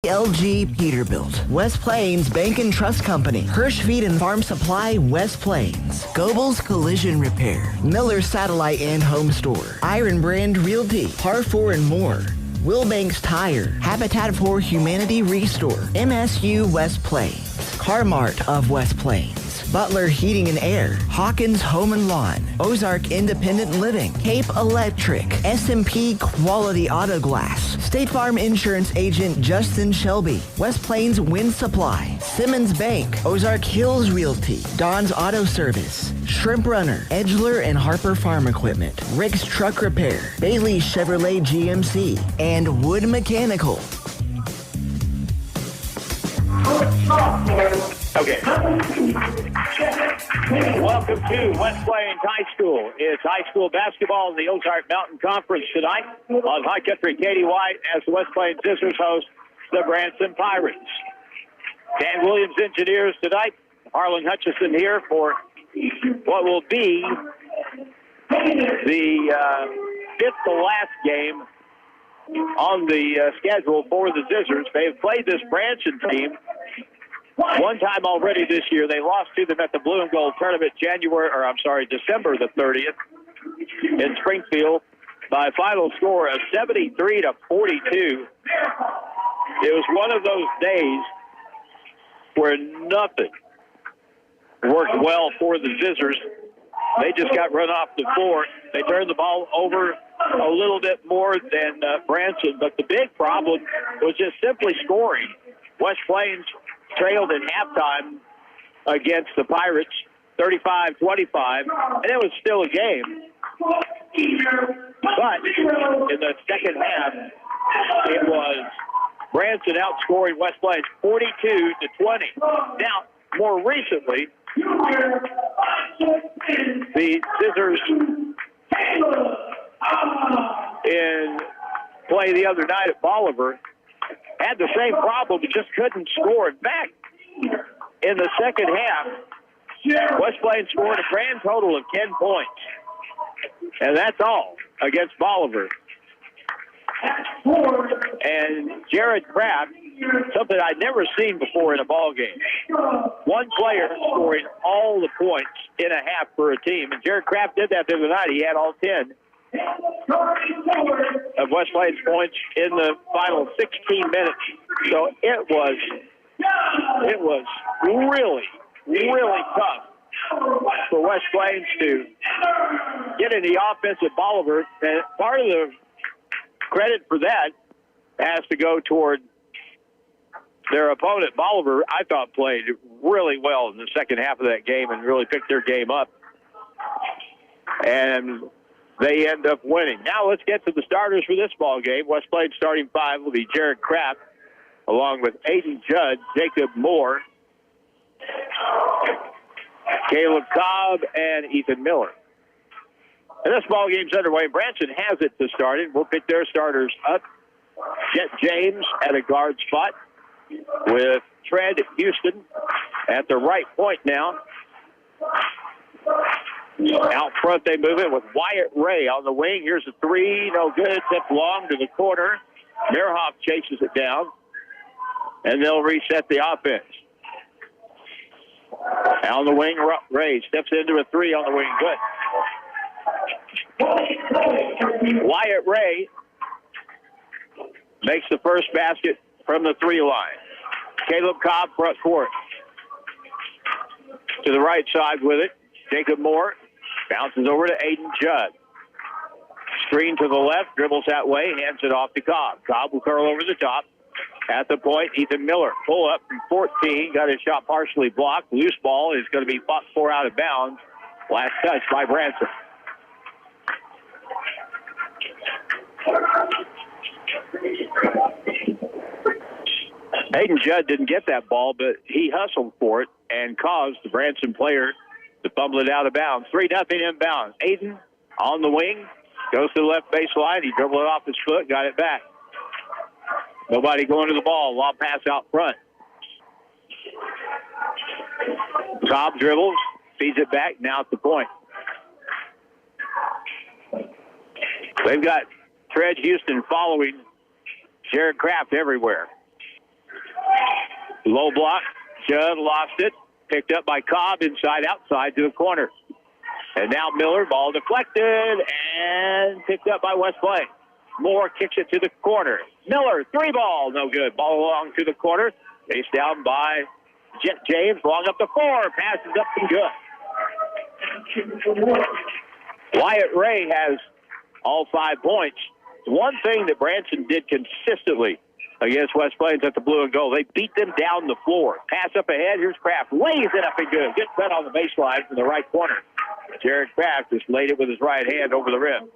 LG Peterbilt, West Plains Bank and Trust Company, Hirschfeed and Farm Supply, West Plains, Goebel's Collision Repair, Miller Satellite and Home Store, Iron Brand Realty, Par4 and more, Wilbanks Tire, Habitat for Humanity Restore, MSU West Plains, Car-Mart of West Plains, Butler Heating and Air, Hawkins Home and Lawn, Ozark Independent Living, Cape Electric, S&P Quality Auto Glass, State Farm Insurance Agent Justin Shelby, West Plains Wind Supply, Simmons Bank, Ozark Hills Realty, Don's Auto Service, Shrimp Runner, Edgeler and Harper Farm Equipment, Rick's Truck Repair, Bailey Chevrolet GMC, and Wood Mechanical. Okay. Welcome to West Plains High School. It's high school basketball in the Ozark Mountain Conference tonight on High Country Katie White as the West Plains Scissors host the Branson Pirates. Dan Williams engineers tonight. Harlan Hutchison here for what will be the fifth to last game on the schedule for the Scissors. They've played this Branson team one time already this year. They lost to them at the Blue and Gold tournament December the 30th in Springfield by a final score of 73-42. It was one of those days where nothing worked well for the Scissors. They just got run off the floor. They turned the ball over a little bit more than Branson, but the big problem was just simply scoring. West Plains trailed in halftime against the Pirates 35-25, and it was still a game. But in the second half, it was Branson outscoring West Plains 42-20. Now, more recently, the Scissors in play the other night at Bolivar had the same problem, but just couldn't score. In fact, in the second half, West Plains scored a grand total of 10 points. And that's all against Bolivar. And Jared Kraft, something I'd never seen before in a ball game. One player scoring all the points in a half for a team. And Jared Kraft did that the other night. He had all 10 of West Plains points in the final 16 minutes. So it was really, really tough for West Plains to get in the offense at Bolivar. And part of the credit for that has to go toward their opponent. Bolivar, I thought, played really well in the second half of that game and really picked their game up. And they end up winning. Now let's get to the starters for this ball game. West Plains starting five will be Jared Kraft, along with Aiden Judd, Jacob Moore, Caleb Cobb, and Ethan Miller. And this ball game's underway. Branson has it to start it. We'll pick their starters up. Jet James at a guard spot with Trent Houston at the right point now. Out front, they move it with Wyatt Ray on the wing. Here's a three. No good. Tipped long to the corner. Mehrhoff chases it down. And they'll reset the offense. On the wing, Ray steps into a three on the wing. Good. Wyatt Ray makes the first basket from the three line. Caleb Cobb front court. To the right side with it. Jacob Moore bounces over to Aiden Judd. Screen to the left, dribbles that way, hands it off to Cobb. Cobb will curl over the top. At the point, Ethan Miller. Pull up from 14. Got his shot partially blocked. Loose ball is going to be fought for out of bounds. Last touch by Branson. Aiden Judd didn't get that ball, but he hustled for it and caused the Branson player to fumble it out of bounds. 3-0 inbounds. Aiden on the wing. Goes to the left baseline. He dribbled it off his foot. Got it back. Nobody going to the ball. Lob pass out front. Cobb dribbles. Feeds it back. Now at the point. They've got Trent Houston following Jared Kraft everywhere. Low block. Judd lost it. Picked up by Cobb inside outside to the corner. And now Miller, ball deflected and picked up by West Plains. Moore kicks it to the corner. Miller, 3-ball, no good. Ball along to the corner. Chased down by Jet James, long up the 4. Passes up and good. Wyatt Ray has all 5 points. One thing that Branson did consistently against West Plains at the blue and gold, they beat them down the floor. Pass up ahead. Here's Kraft. Lays it up and good. Gets set on the baseline from the right corner. Jared Kraft just laid it with his right hand over the rim.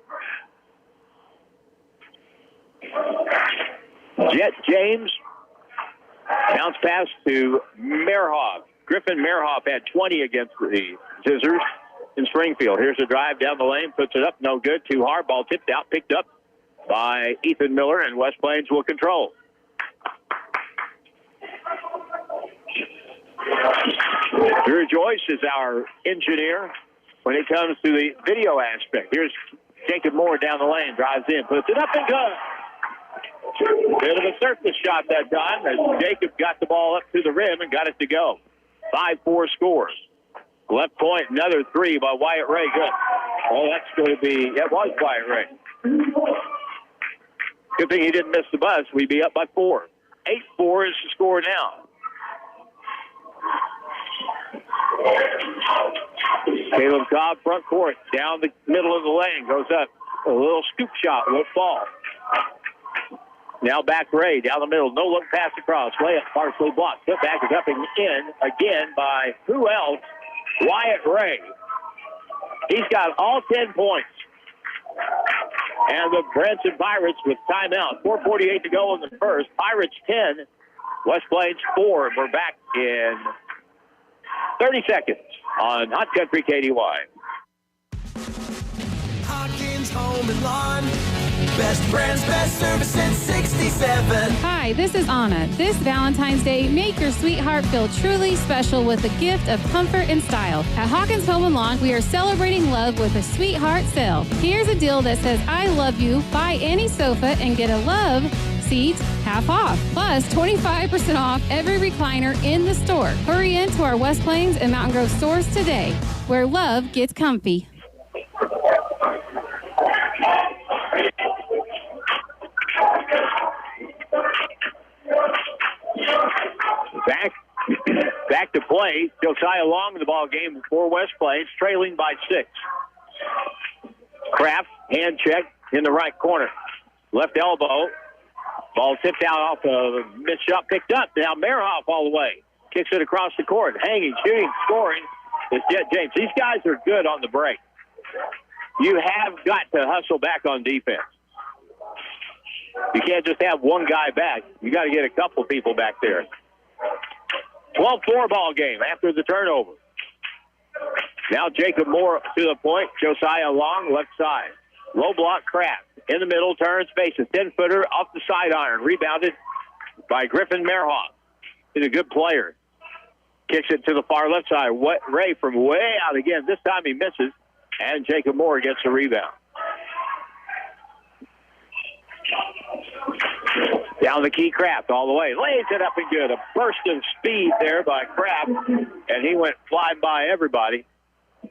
Jet James. Bounce pass to Merhoff. Griffin Merhoff had 20 against the Scissors in Springfield. Here's a drive down the lane. Puts it up. No good. Too hard. Ball tipped out. Picked up by Ethan Miller, and West Plains will control. Drew Joyce is our engineer when it comes to the video aspect. Here's Jacob Moore down the lane. Drives in. Puts it up and good. Bit of a surface shot that time as Jacob got the ball up to the rim and got it to go. 5-4 scores. Left point, another 3 by Wyatt Ray. Good. Oh, that's going to be, that was Wyatt Ray. Good thing he didn't miss the bus. We'd be up by 4. 8-4 is the score now. Caleb Cobb, front court, down the middle of the lane, goes up. A little scoop shot, won't fall. Now back Ray, down the middle, no look pass across. Layup partially blocked. Put back is up and in again by who else? Wyatt Ray. He's got all 10 points. And the Branson Pirates with timeout. 4:48 to go in the first. Pirates 10, West Plains 4. We're back in 30 seconds on Hot Country KDY. Hawkins Home and Lawn. Best brands, best service since 67. Hi, this is Anna. This Valentine's Day, make your sweetheart feel truly special with a gift of comfort and style. At Hawkins Home and Lawn, we are celebrating love with a sweetheart sale. Here's a deal that says, I love you. Buy any sofa and get a love seat half off. Plus 25% off every recliner in the store. Hurry into our West Plains and Mountain Grove stores today, where love gets comfy. Back to play. Josiah Long in the ball game for West Plains, trailing by 6. Kraft, hand check in the right corner. Left elbow. Ball tipped out off a missed shot, picked up. Now Merhoff all the way. Kicks it across the court. Hanging, shooting, scoring is Jet James. These guys are good on the break. You have got to hustle back on defense. You can't just have one guy back. You got to get a couple people back there. 12-4 ball game after the turnover. Now Jacob Moore to the point. Josiah Long, left side. Low block Kraft. In the middle, turns, faces. 10-footer off the side iron. Rebounded by Griffin Merhoff. He's a good player. Kicks it to the far left side. Ray from way out again. This time he misses. And Jacob Moore gets the rebound. Down the key, Kraft all the way. Lays it up and good. A burst of speed there by Kraft. And he went flying by everybody.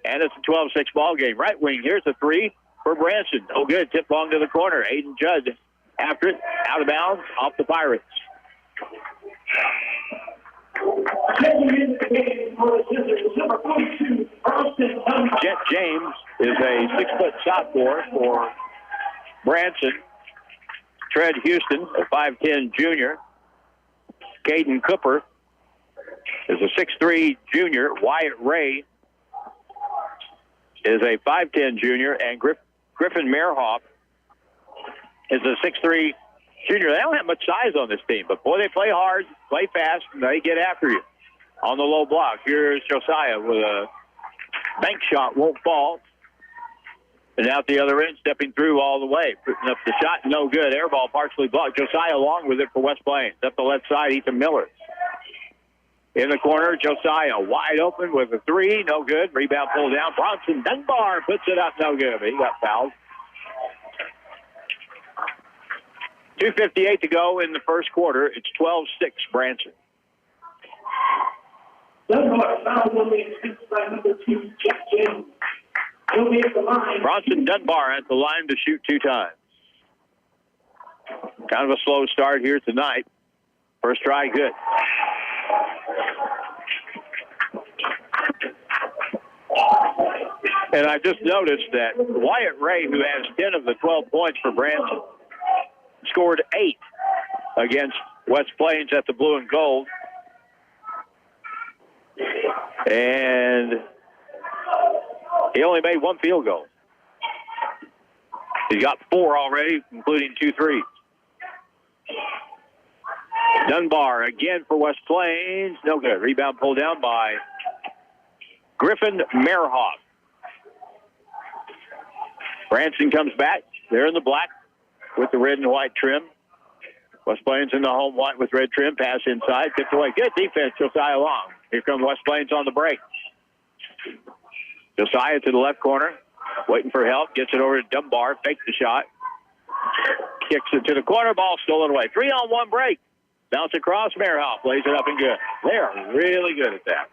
And it's a 12-6 ball game. Right wing, here's a 3 for Branson. Oh, good. Tip long to the corner. Aiden Judd after it. Out of bounds. Off the Pirates. Jet James is a 6-foot sophomore for Branson. Tread Houston, a 5'10 junior. Caden Cooper is a 6'3 junior. Wyatt Ray is a 5'10 junior. And Griffin Merhoff is a 6'3 junior. They don't have much size on this team, but boy, they play hard, play fast, and they get after you. On the low block, here's Josiah with a bank shot, won't fall. And out the other end, stepping through all the way. Putting up the shot, no good. Air ball partially blocked. Josiah Long with it for West Plains. Up the left side, Ethan Miller. In the corner, Josiah wide open with a 3, no good. Rebound pulled down. Bronson Dunbar puts it up, no good. But he got fouled. 2:58 to go in the first quarter. It's 12-6 Branson. Dunbar foul will be assisted by number 2, Jeff James. He'll be at the line. Bronson Dunbar at the line to shoot 2 times. Kind of a slow start here tonight. First try, good. And I just noticed that Wyatt Ray, who has 10 of the 12 points for Branson, scored 8 against West Plains at the Blue and Gold. And he only made 1 field goal. He's got 4 already, including 2 threes. Dunbar again for West Plains. No good. Rebound pulled down by Griffin Merhoff. Branson comes back. They're in the black with the red and white trim. West Plains in the home white with red trim. Pass inside. Tipped away. Good defense, Josiah Long. Here comes West Plains on the break. Josiah to the left corner. Waiting for help. Gets it over to Dunbar. Fakes the shot. Kicks it to the corner. Ball stolen away. 3-on-1 break. Bounce across. Merhoff lays it up and good. They are really good at that.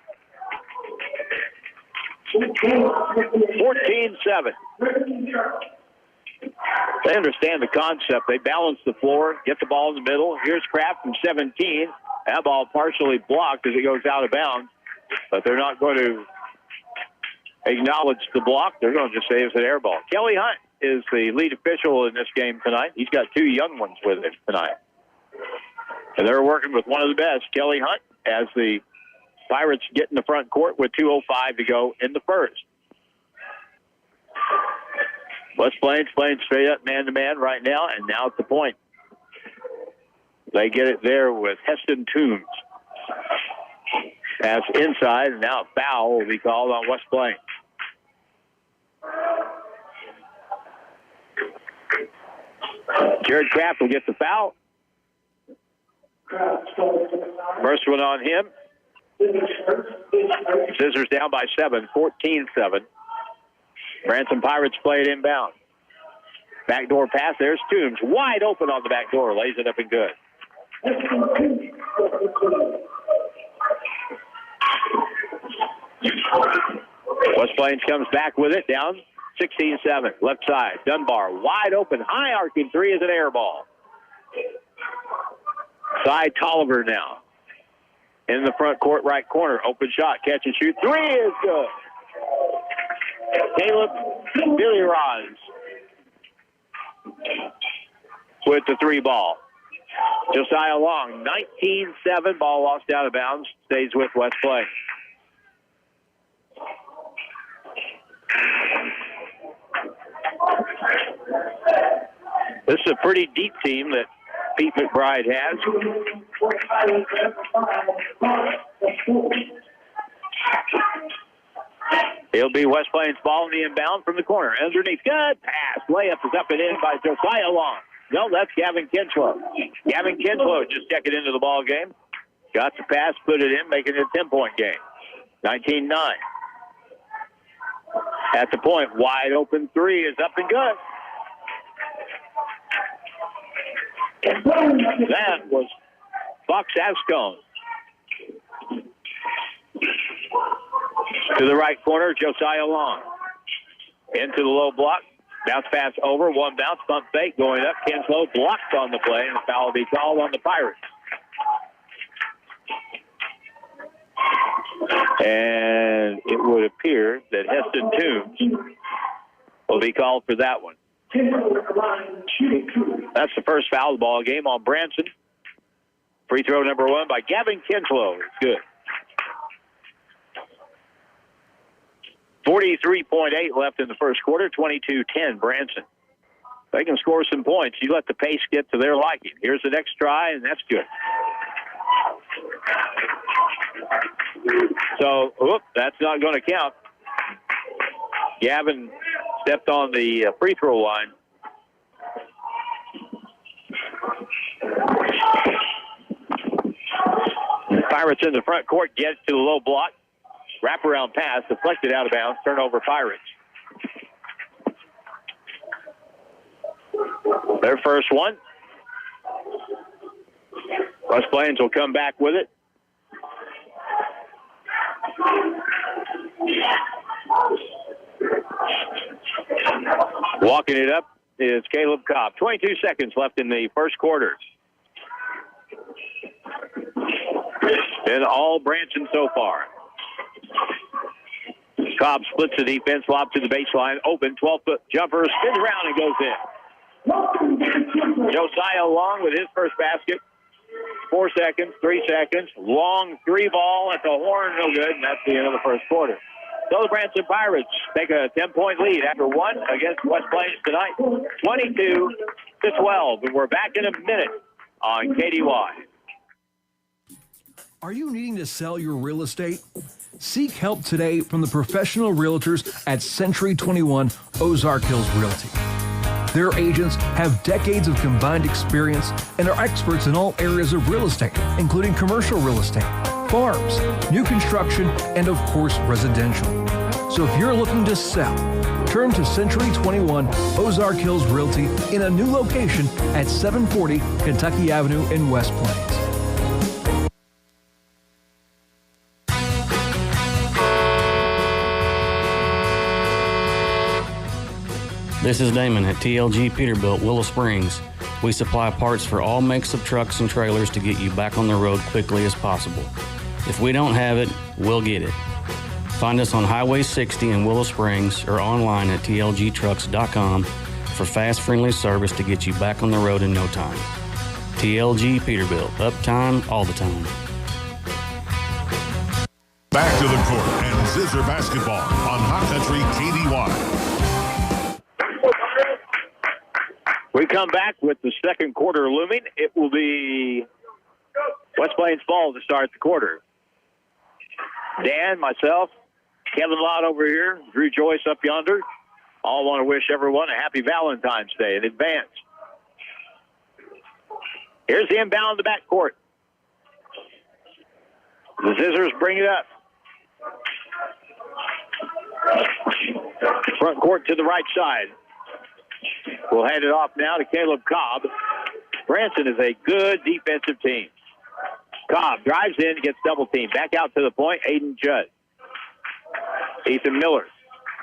14-7. They understand the concept. They balance the floor, get the ball in the middle. Here's Kraft from 17. That ball partially blocked as it goes out of bounds. But they're not going to acknowledge the block. They're going to just say it's an air ball. Kelly Hunt is the lead official in this game tonight. He's got 2 young ones with him tonight. And they're working with one of the best, Kelly Hunt, as the Pirates get in the front court with 2:05 to go in the first. West Plains playing straight up man-to-man right now, and now at the point. They get it there with Heston Toombs. Pass inside, and now a foul will be called on West Plains. Jared Kraft will get the foul. First one on him. Scissors down by 7, 14-7. Branson Pirates play it inbound. Backdoor pass. There's Toombs. Wide open on the back door. Lays it up and good. West Plains comes back with it. Down 16-7. Left side. Dunbar. Wide open. High arcing 3 is an air ball. Cy Tolliver now. In the front court right corner. Open shot. Catch and shoot. 3 is good. Caleb Billy-Roz with the 3 ball. Josiah Long, 19-7. Ball lost out of bounds. Stays with West Plains. This is a pretty deep team that Pete McBride has. It'll be West Plains ball in the inbound from the corner. Underneath, good pass. Layup is up and in by Josiah Long. No, that's Gavin Kinslow. Gavin Kinslow just checking into the ball game. Got the pass, put it in, making it a 10-point game. 19-9. At the point, wide open 3 is up and good. That was Fox Ascone. To the right corner, Josiah Long. Into the low block. Bounce pass over. 1 bounce. Pump fake going up. Kinslow blocked on the play, and a foul will be called on the Pirates. And it would appear that Heston Toombs will be called for that one. That's the first foul of the ball game on Branson. Free throw number 1 by Gavin Kinslow. It's good. 43.8 left in the first quarter, 22-10 Branson. They can score some points. You let the pace get to their liking. Here's the next try, and that's good. So, that's not going to count. Gavin stepped on the free throw line. Pirates in the front court, gets to the low block. Wraparound pass, deflected out of bounds, turnover Pirates. Their first one. West Plains will come back with it. Walking it up is Caleb Cobb. 22 seconds left in the first quarter. Been all Branson so far. Cobb splits the defense, lob to the baseline, open, 12-foot jumper, spins around and goes in. Josiah Long with his first basket. 4 seconds, 3 seconds. Long three ball at the horn, no good, and that's the end of the first quarter. So the Branson Pirates take a 10-point lead after one against West Plains tonight, 22-12. And we're back in a minute on KDY. Are you needing to sell your real estate? Seek help today from the professional realtors at Century 21 Ozark Hills Realty. Their agents have decades of combined experience and are experts in all areas of real estate, including commercial real estate, farms, new construction, and of course, residential. So if you're looking to sell, turn to Century 21 Ozark Hills Realty in a new location at 740 Kentucky Avenue in West Plains. This is Damon at TLG Peterbilt, Willow Springs. We supply parts for all makes of trucks and trailers to get you back on the road quickly as possible. If we don't have it, we'll get it. Find us on Highway 60 in Willow Springs or online at tlgtrucks.com for fast, friendly service to get you back on the road in no time. TLG Peterbilt, uptime all the time. Back to the court and Scissor basketball on Hot Country KDY. We come back with the second quarter looming. It will be West Plains ball to start the quarter. Dan, myself, Kevin Lott over here, Drew Joyce up yonder, all want to wish everyone a happy Valentine's Day in advance. Here's the inbound to backcourt. The Scissors bring it up. Front court to the right side. We'll hand it off now to Caleb Cobb. Branson is a good defensive team. Cobb drives in, gets double teamed. Back out to the point, Aiden Judd. Ethan Miller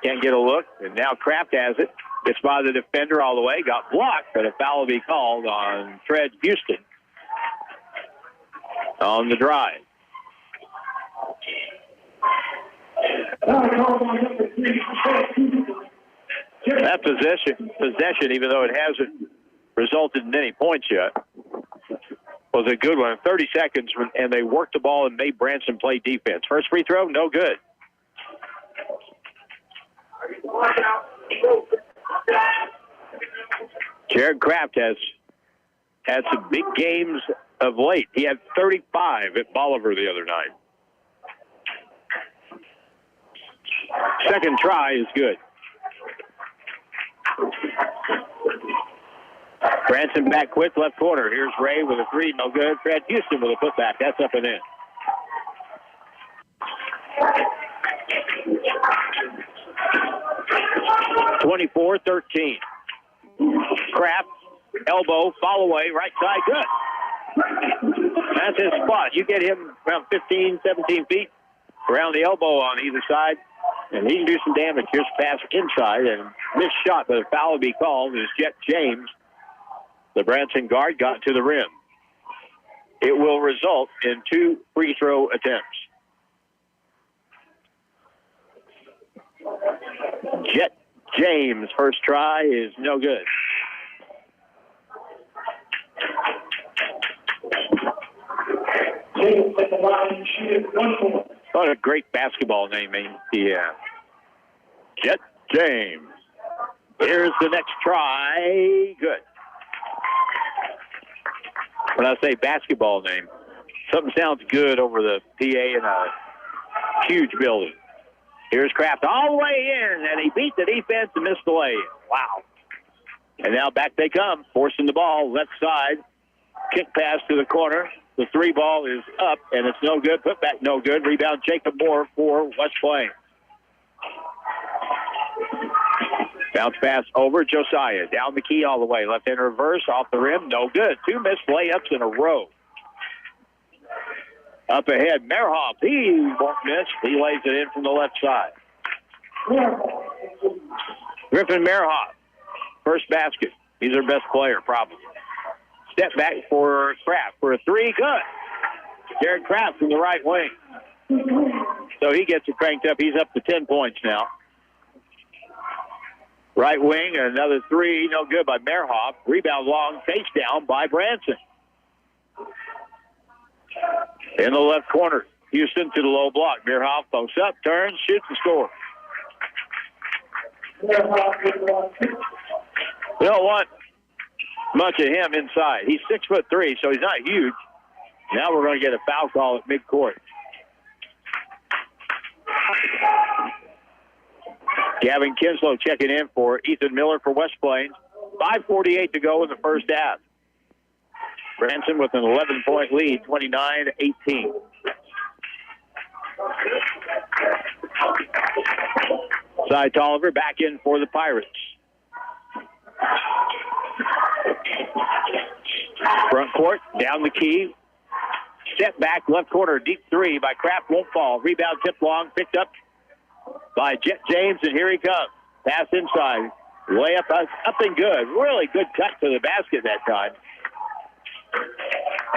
can't get a look, and now Kraft has it. Gets by the defender all the way, got blocked, but a foul will be called on Fred Houston on the drive. That possession, even though it hasn't resulted in any points yet, was a good one. 30 seconds, and they worked the ball and made Branson play defense. First free throw, no good. Jared Kraft has had some big games of late. He had 35 at Bolivar the other night. Second try is good. Branson back quick, left corner. Here's Ray with a three, no good. Fred Houston with a putback. That's up and in. (24-13). Kraft, elbow, fall away, right side, good. That's his spot. You get him around 15, 17 feet around the elbow on either side, and he can do some damage. Here's a pass inside, and missed shot, but a foul will be called as Jet James, the Branson guard, got to the rim. It will result in 2 free throw attempts. Jet James' first try is no good. What a great basketball name, yeah. Jet James. Here's the next try. Good. When I say basketball name, something sounds good over the PA in a huge building. Here's Kraft all the way in, and he beat the defense and missed the lay. Wow. And now back they come, forcing the ball left side. Kick pass to the corner. The three ball is up, and it's no good. Put back no good. Rebound Jacob Moore for West Plains. Bounce pass over Josiah. Down the key all the way. Left hand reverse, off the rim. No good. 2 missed layups in a row. Up ahead, Merhoff. He won't miss. He lays it in from the left side. Griffin Merhoff first basket. He's their best player, probably. Step back for Kraft for a three. Good. Jared Kraft from the right wing. So he gets it cranked up. He's up to 10 points now. Right wing, another three. No good by Mehrhoff. Rebound long, face down by Branson. In the left corner, Houston to the low block. Mehrhoff posts up, turns, shoots, and scores. We don't want much of him inside. He's 6'3", so he's not huge. Now we're going to get a foul call at midcourt. Gavin Kinslow checking in for Ethan Miller for West Plains. 5:48 to go in the first half. Branson with an 11-point lead, 29-18. Cy Tolliver back in for the Pirates. Front court, down the key. Step back, left corner, deep three by Kraft, won't fall. Rebound tip long, picked up by Jet James, and here he comes. Pass inside. Layup up and good. Really good cut to the basket that time.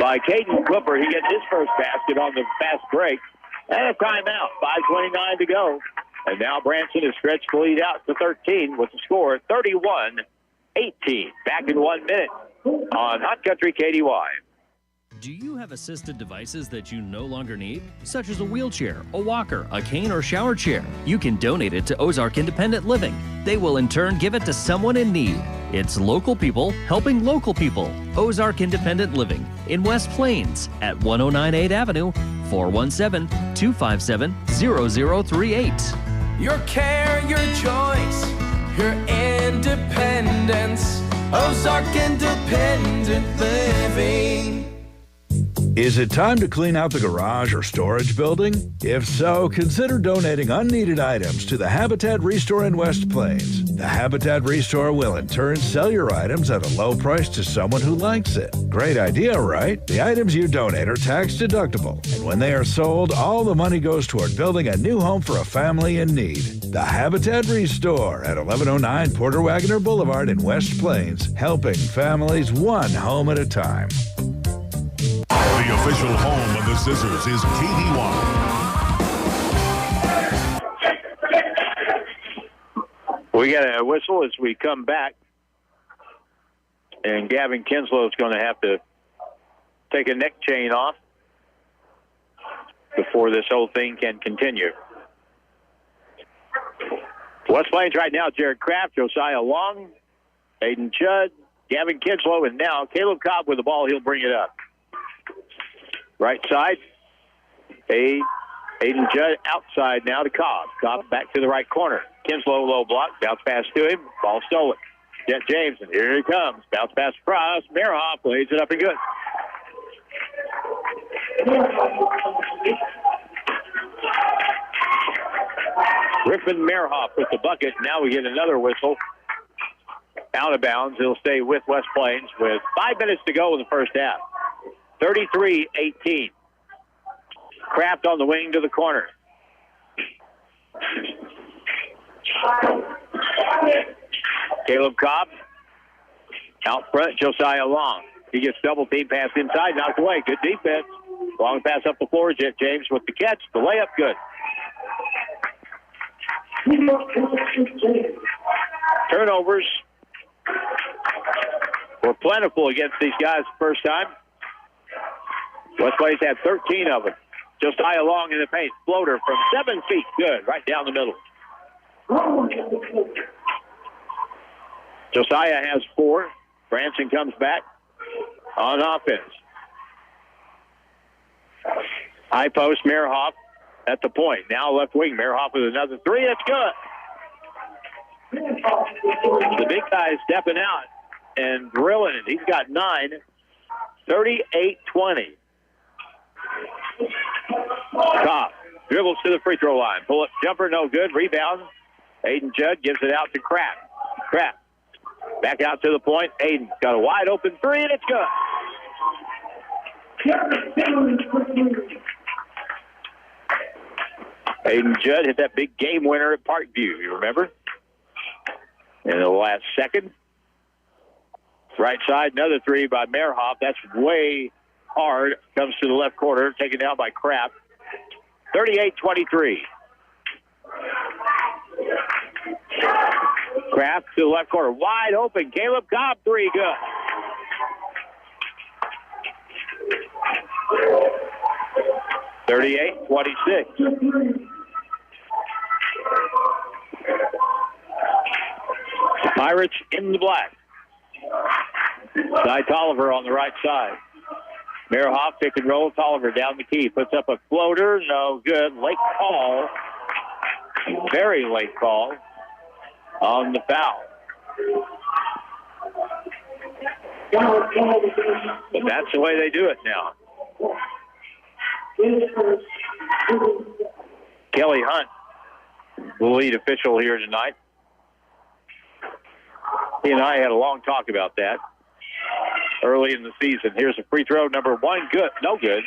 By Caden Cooper, he gets his first basket on the fast break. And a timeout. 5:29 to go. And now Branson has stretched the lead out to 13 with the score 31-18. Back in 1 minute on Hot Country KDY. Do you have assisted devices that you no longer need? Such as a wheelchair, a walker, a cane, or shower chair. You can donate it to Ozark Independent Living. They will in turn give it to someone in need. It's local people helping local people. Ozark Independent Living in West Plains at 1098 Avenue, 417-257-0038. Your care, your choice, your independence. Ozark Independent Living. Is it time to clean out the garage or storage building? If so, consider donating unneeded items to the Habitat Restore in West Plains. The Habitat Restore will in turn sell your items at a low price to someone who likes it. Great idea, right? The items you donate are tax deductible, and when they are sold, all the money goes toward building a new home for a family in need. The Habitat Restore at 1109 Porter Wagoner Boulevard in West Plains, helping families one home at a time. The official home of the Scissors is KDY. We got a whistle as we come back. And Gavin Kinslow is going to have to take a neck chain off before this whole thing can continue. West Plains right now, Jared Kraft, Josiah Long, Aiden Judd, Gavin Kinslow, and now Caleb Cobb with the ball. He'll bring it up. Right side, Aiden Judd outside now to Cobb. Cobb back to the right corner. Kinslow low block, bounce pass to him, ball stolen. Jet James, and here he comes. Bounce pass across. Mehrhoff lays it up and good. Griffin Mehrhoff with the bucket. Now we get another whistle. Out of bounds. He'll stay with West Plains with 5 minutes to go in the first half. 33-18. Kraft on the wing to the corner. Caleb Cobb out front. Josiah Long. He gets double team pass inside, knocked away. Good defense. Long pass up the floor. Jet James with the catch. The layup good. Turnovers were plentiful against these guys the first time. West Plains had 13 of them. Josiah Long in the paint. Floater from 7 feet. Good. Right down the middle. Josiah has 4. Branson comes back on offense. High post, Mehrhoff at the point. Now left wing. Mehrhoff with another 3. That's good. The big guy is stepping out and drilling it. He's got 9. 38-20. Cobb dribbles to the free throw line. Pull up jumper, no good. Rebound. Aiden Judd gives it out to Kraft. Kraft back out to the point. Aiden got a wide open 3, and it's good. Aiden Judd hit that big game winner at Parkview, you remember? In the last second. Right side, another three by Merhoff. That's way hard. Comes to the left corner, taken down by Kraft. 38-23. Kraft to the left corner, wide open. Caleb Cobb, three, good. (38-26). Pirates in the black. Cy Tolliver on the right side. Merhoff pick and roll. Tolliver down the key. Puts up a floater. No good. Late call. Very late call on the foul. But that's the way they do it now. Kelly Hunt, the lead official here tonight. He and I had a long talk about that early in the season. Here's a free throw, number one, good, no good,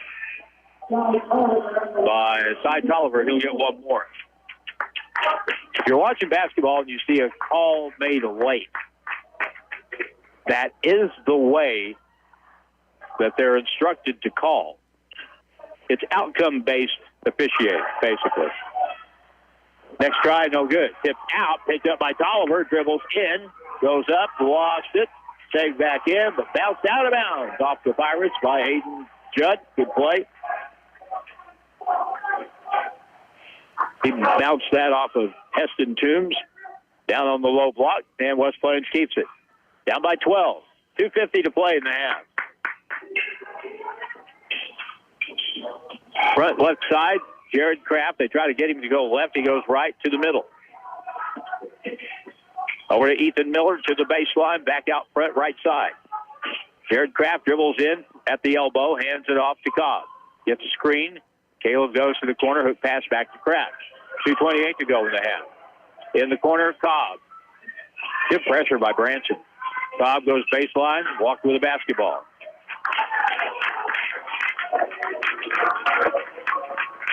by Cy Tolliver. He'll get one more. If you're watching basketball and you see a call made late, that is the way that they're instructed to call. It's outcome-based officiating, basically. Next try, no good. Tipped out, picked up by Tolliver, dribbles in, goes up, lost it, tagged back in, but bounced out of bounds off the Pirates by Hayden Judd. Good play. He bounced that off of Heston Toombs down on the low block, and West Plains keeps it. Down by 12. 2:50 to play in the half. Front left side, Jared Kraft. They try to get him to go left. He goes right to the middle. Over to Ethan Miller to the baseline, back out front, right side. Jared Kraft dribbles in at the elbow, hands it off to Cobb. Gets a screen. Caleb goes to the corner, hook pass back to Kraft. 2:28 to go in the half. In the corner, Cobb. Good pressure by Branson. Cobb goes baseline, walked with a basketball.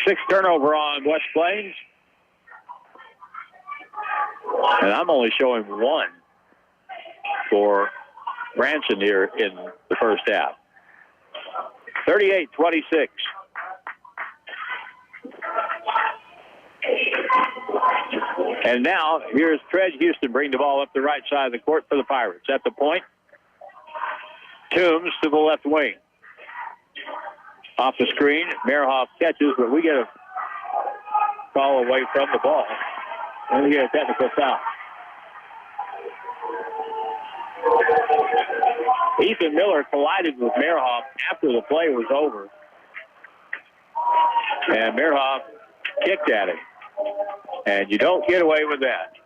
6th turnover on West Plains. And I'm only showing one for Branson here in the first half. 38-26. And now here's Trez Houston bring the ball up the right side of the court for the Pirates. At the point, Toombs to the left wing. Off the screen, Merhoff catches, but we get a call away from the ball. And we get a technical foul. Ethan Miller collided with Merhoff after the play was over. And Merhoff kicked at him. And you don't get away with that.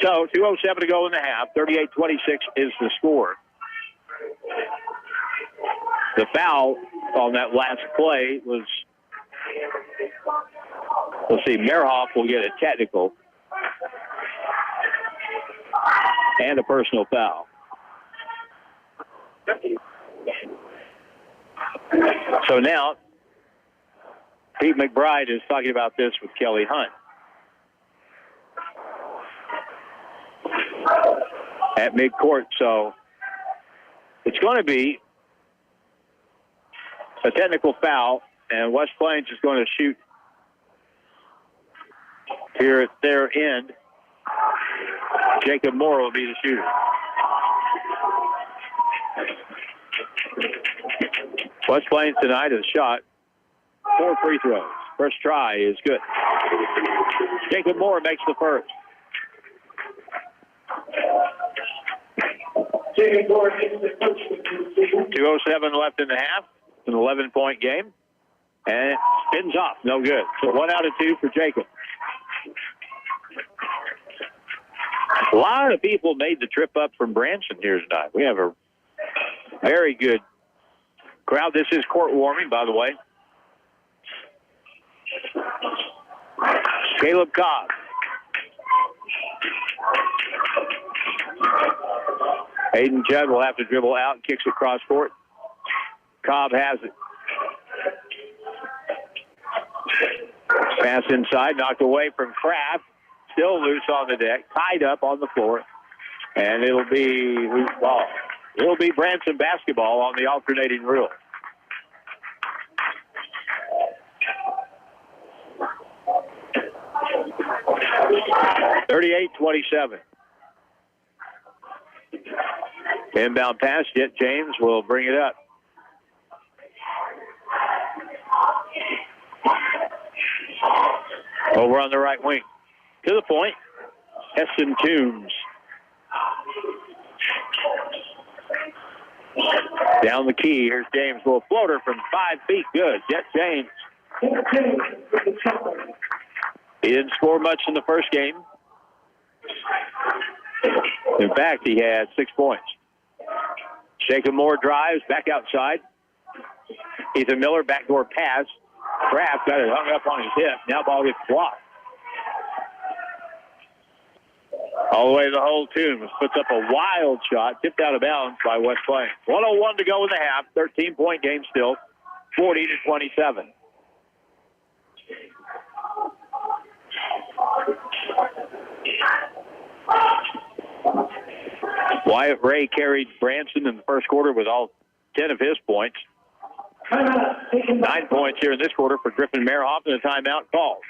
So 2:07 to go in the half. 38-26 is the score. The foul on that last play was, let's see, Merhoff will get a technical and a personal foul. So now, Pete McBride is talking about this with Kelly Hunt. At midcourt, so it's going to be a technical foul, and West Plains is going to shoot here at their end. Jacob Moore will be the shooter. West Plains tonight has shot 4 free throws. First try is good. Jacob Moore makes the first. 2:07 left in the half. It's an 11-point game. And it spins off. No good. So 1 out of 2 for Jacob. A lot of people made the trip up from Branson here tonight. We have a very good crowd. This is court warming, by the way. Caleb Cobb. Hayden Judd will have to dribble out and kicks it cross court. Cobb has it. Pass inside, knocked away from Kraft. Still loose on the deck, tied up on the floor. And it'll be loose ball. It'll be Branson basketball on the alternating rule. (38-27). Inbound pass, Jet James will bring it up. Over on the right wing. To the point, Heston Toombs. Down the key, here's James. Little floater from 5 feet. Good. Jet James. He didn't score much in the first game. In fact, he had 6 points. Jacob Moore drives back outside. Ethan Miller, backdoor pass. Kraft got it hung up on his hip. Now ball gets blocked. All the way to the hole, Toombs puts up a wild shot, tipped out of bounds by West Plains. 1:01 to go in the half, 13-point game still, 40-27. Wyatt Ray carried Branson in the first quarter with all 10 of his points. 9 points here in this quarter for Griffin Merhoff, and a timeout called.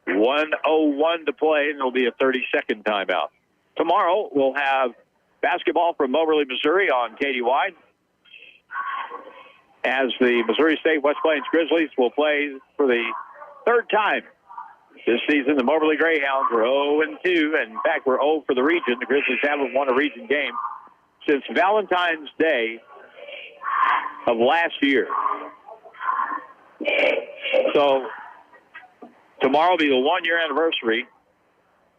1:01 to play, and it'll be a 30-second timeout. Tomorrow, we'll have basketball from Moberly, Missouri on KDY. As the Missouri State West Plains Grizzlies will play for the third time this season. The Moberly Greyhounds were 0-2, and in fact, we're 0 for the region. The Grizzlies haven't won a region game since Valentine's Day of last year. So tomorrow will be the 1-year anniversary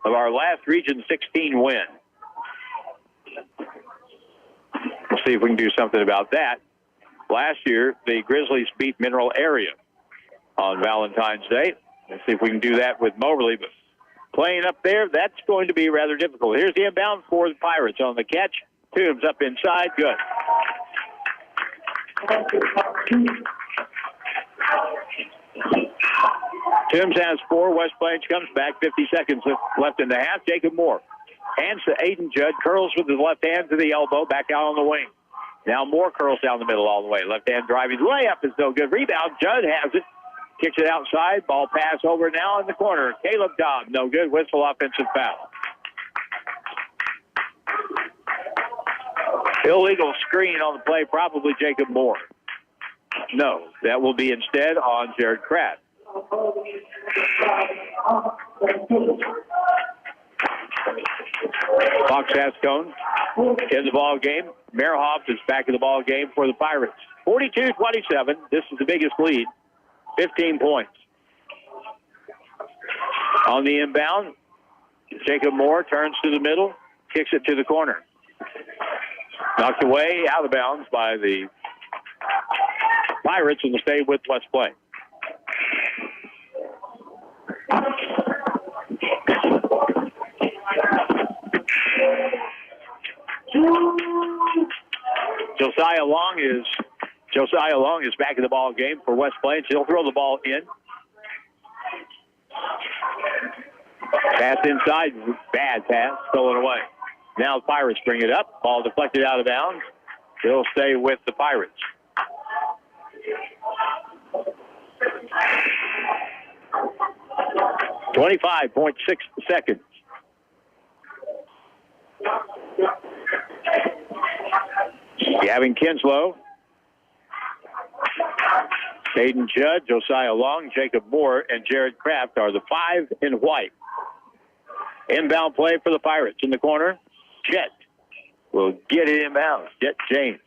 of our last Region 16 win. Let's see if we can do something about that. Last year, the Grizzlies beat Mineral Area on Valentine's Day. Let's see if we can do that with Moberly. But playing up there, that's going to be rather difficult. Here's the inbound for the Pirates on the catch. Toombs up inside. Good. Toombs has 4. West Plains comes back. 50 seconds left in the half. Jacob Moore hands to Aiden Judd. Curls with his left hand to the elbow. Back out on the wing. Now Moore curls down the middle all the way. Left hand driving. Layup is no good. Rebound. Judd has it. Kicks it outside. Ball pass over now in the corner. Caleb Dobb. No good. Whistle, offensive foul. Illegal screen on the play. Probably Jacob Moore. No. That will be instead on Jared Kraft. Fox Ascone in the ball game. Merhoff is back in the ball game for the Pirates. 42-27. This is the biggest lead. 15 points. On the inbound, Jacob Moore turns to the middle, kicks it to the corner. Knocked away, out of bounds by the Pirates, and will stay with West Plains. Josiah Long is back in the ball game for West Plains. He'll throw the ball in. Pass inside, bad pass, stolen away. Now the Pirates bring it up. Ball deflected out of bounds. He'll stay with the Pirates. .6 seconds. Gavin Kinslow, Aiden Judd, Josiah Long, Jacob Moore, and Jared Kraft are the 5 in white. Inbound play for the Pirates in the corner. Jet will get it inbounds. Jet James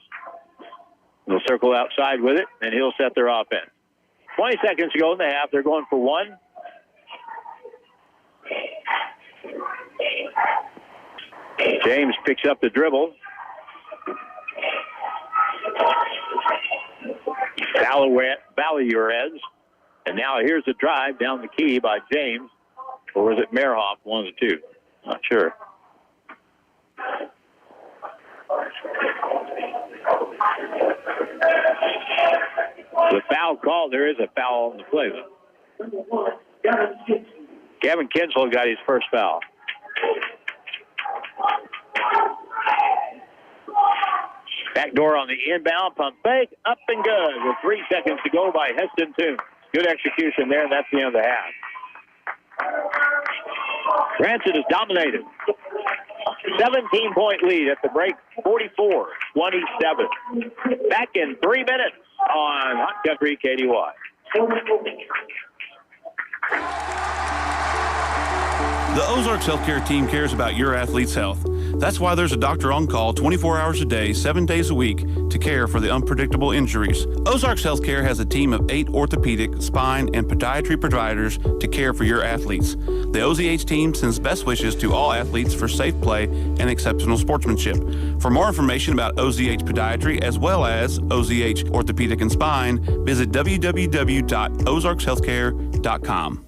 will circle outside with it, and he'll set their offense. 20 seconds to go in the half. They're going for 1. James picks up the dribble. Valuerez. And now here's the drive down the key by James. Or was it Merhoff? One of the two. Not sure. The foul call. There is a foul on the play, though. Kevin Kinslow got his first foul. Backdoor on the inbound, pump fake, up and good with 3 seconds to go by Heston Toombs. Good execution there, and that's the end of the half. Branson is dominated. 17-point lead at the break, 44-27. Back in 3 minutes on Hot Country KDY. The Ozarks Healthcare team cares about your athlete's health. That's why there's a doctor on call 24 hours a day, 7 days a week to care for the unpredictable injuries. Ozarks Healthcare has a team of 8 orthopedic, spine, and podiatry providers to care for your athletes. The OZH team sends best wishes to all athletes for safe play and exceptional sportsmanship. For more information about OZH Podiatry as well as OZH Orthopedic and Spine, visit www.ozarkshealthcare.com.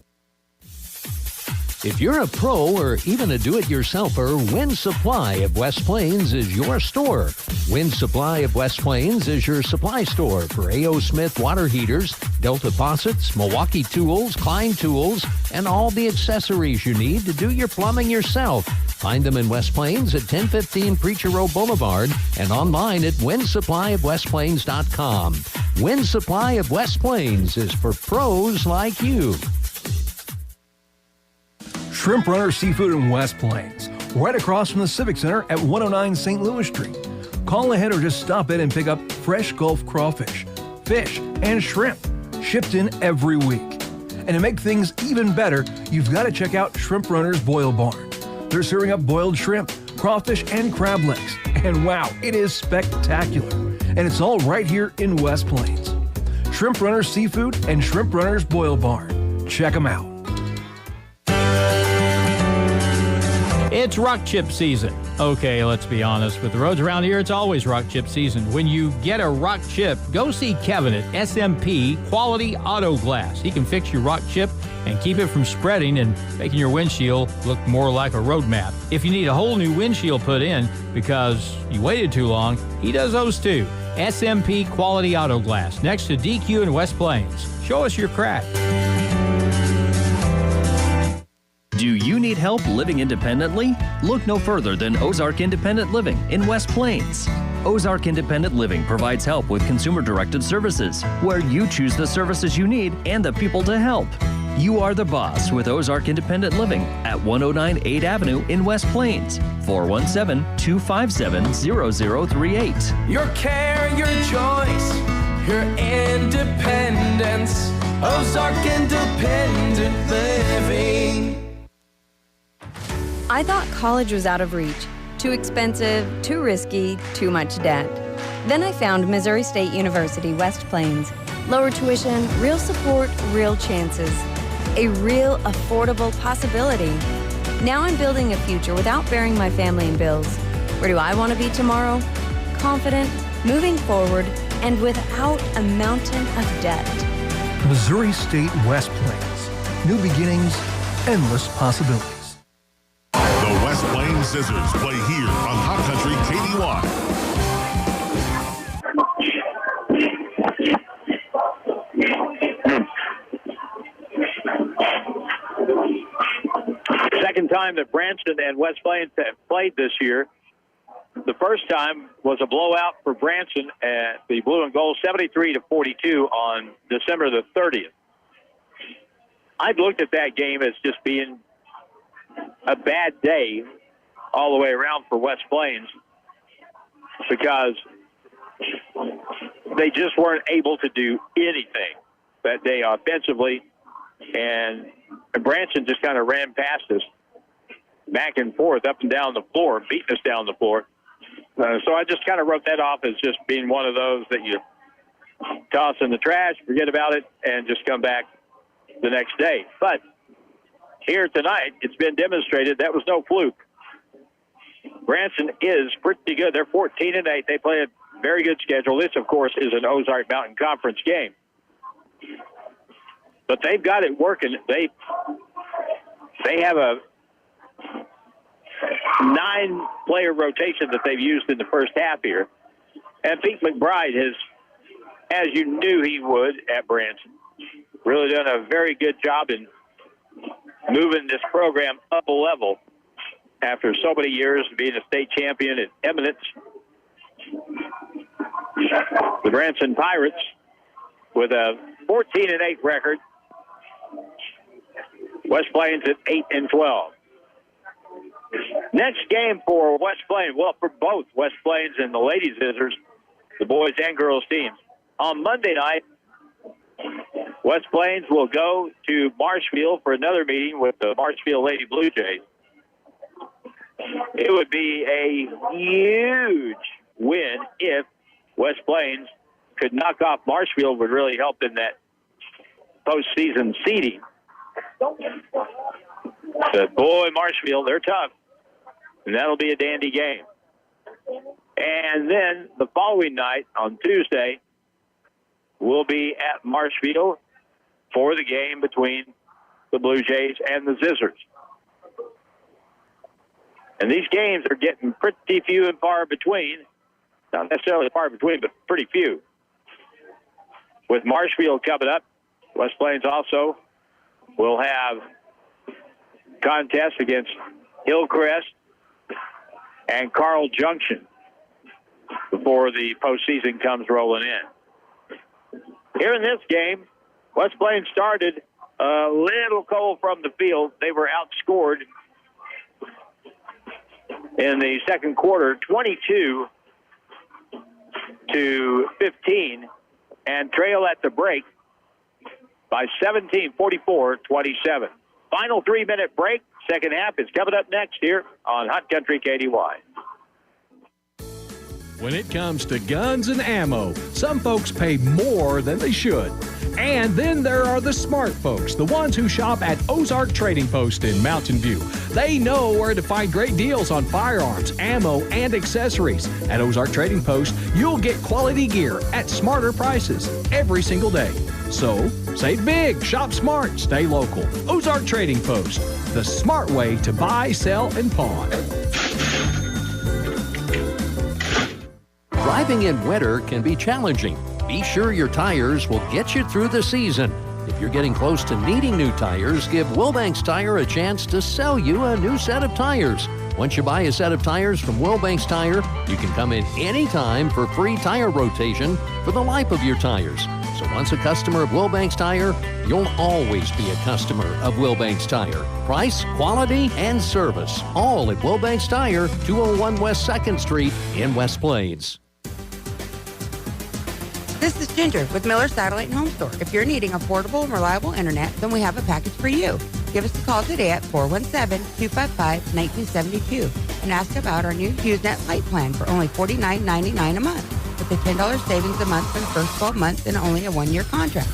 If you're a pro or even a do-it-yourselfer, Wind Supply of West Plains is your store. Wind Supply of West Plains is your supply store for A.O. Smith water heaters, Delta faucets, Milwaukee tools, Klein tools, and all the accessories you need to do your plumbing yourself. Find them in West Plains at 1015 Preacher Row Boulevard and online at windsupplyofwestplains.com. Wind Supply of West Plains is for pros like you. Shrimp Runner Seafood in West Plains, right across from the Civic Center at 109 St. Louis Street. Call ahead or just stop in and pick up fresh Gulf crawfish, fish, and shrimp, shipped in every week. And to make things even better, you've got to check out Shrimp Runner's Boil Barn. They're serving up boiled shrimp, crawfish, and crab legs. And wow, it is spectacular. And it's all right here in West Plains. Shrimp Runner Seafood and Shrimp Runner's Boil Barn. Check them out. It's rock chip season. Okay, let's be honest. With the roads around here, it's always rock chip season. When you get a rock chip, go see Kevin at SMP Quality Auto Glass. He can fix your rock chip and keep it from spreading and making your windshield look more like a road map. If you need a whole new windshield put in because you waited too long, he does those too. SMP Quality Auto Glass, next to DQ in West Plains. Show us your crack. Do you need help living independently? Look no further than Ozark Independent Living in West Plains. Ozark Independent Living provides help with consumer-directed services, where you choose the services you need and the people to help. You are the boss with Ozark Independent Living at 109 8th Avenue in West Plains. 417-257-0038. Your care, your choice, your independence. Ozark Independent Living. I thought college was out of reach. Too expensive, too risky, too much debt. Then I found Missouri State University, West Plains. Lower tuition, real support, real chances. A real affordable possibility. Now I'm building a future without bearing my family in bills. Where do I want to be tomorrow? Confident, moving forward, and without a mountain of debt. Missouri State West Plains. New beginnings, endless possibilities. The West Plains Scissors play here on Hot Country KDY. Second time that Branson and West Plains have played this year. The first time was a blowout for Branson at the Blue and Gold, 73-42 on December the 30th. I've looked at that game as just being a bad day all the way around for West Plains because they just weren't able to do anything that day offensively, and Branson just kind of ran past us back and forth, up and down the floor, beating us down the floor. So I just kind of wrote that off as just being one of those that you toss in the trash, forget about it, and just come back the next day. But here tonight, it's been demonstrated that was no fluke. Branson is pretty good. They're 14-8. They play a very good schedule. This, of course, is an Ozark Mountain Conference game. But they've got it working. They have a 9-player rotation that they've used in the first half here. And Pete McBride has, as you knew he would at Branson, really done a very good job in moving this program up a level after so many years of being a state champion at Eminence. The Branson Pirates with a 14-8 record. West Plains at 8-12. Next game for West Plains, well, for both West Plains and the Lady Zizzers, the boys and girls teams. On Monday night, West Plains will go to Marshfield for another meeting with the Marshfield Lady Blue Jays. It would be a huge win if West Plains could knock off Marshfield, would really help in that postseason seeding. But boy, Marshfield, they're tough. And that'll be a dandy game. And then the following night, on Tuesday, we'll be at Marshfield for the game between the Blue Jays and the Zizzers. And these games are getting pretty few and far between. Not necessarily far between, but pretty few. With Marshfield coming up, West Plains also will have contests against Hillcrest and Carl Junction before the postseason comes rolling in. Here in this game, West Plains started a little cold from the field. They were outscored in the second quarter, 22-15, and trail at the break by 17, 44-27. Final 3-minute break. Second half is coming up next here on Hot Country KDY. When it comes to guns and ammo, some folks pay more than they should. And then there are the smart folks, the ones who shop at Ozark Trading Post in Mountain View. They know where to find great deals on firearms, ammo, and accessories. At Ozark Trading Post, you'll get quality gear at smarter prices every single day. So, save big, shop smart, stay local. Ozark Trading Post, the smart way to buy, sell, and pawn. Driving in winter can be challenging. Be sure your tires will get you through the season. If you're getting close to needing new tires, give Wilbanks Tire a chance to sell you a new set of tires. Once you buy a set of tires from Wilbanks Tire, you can come in anytime for free tire rotation for the life of your tires. So once a customer of Wilbanks Tire, you'll always be a customer of Wilbanks Tire. Price, quality, and service, all at Wilbanks Tire, 201 West 2nd Street in West Plains. This is Ginger with Miller Satellite and Home Store. If you're needing affordable and reliable internet, then we have a package for you. Give us a call today at 417-255-1972 and ask about our new HughesNet Light plan for only $49.99 a month with a $10 savings a month for the first 12 months and only a 1-year contract.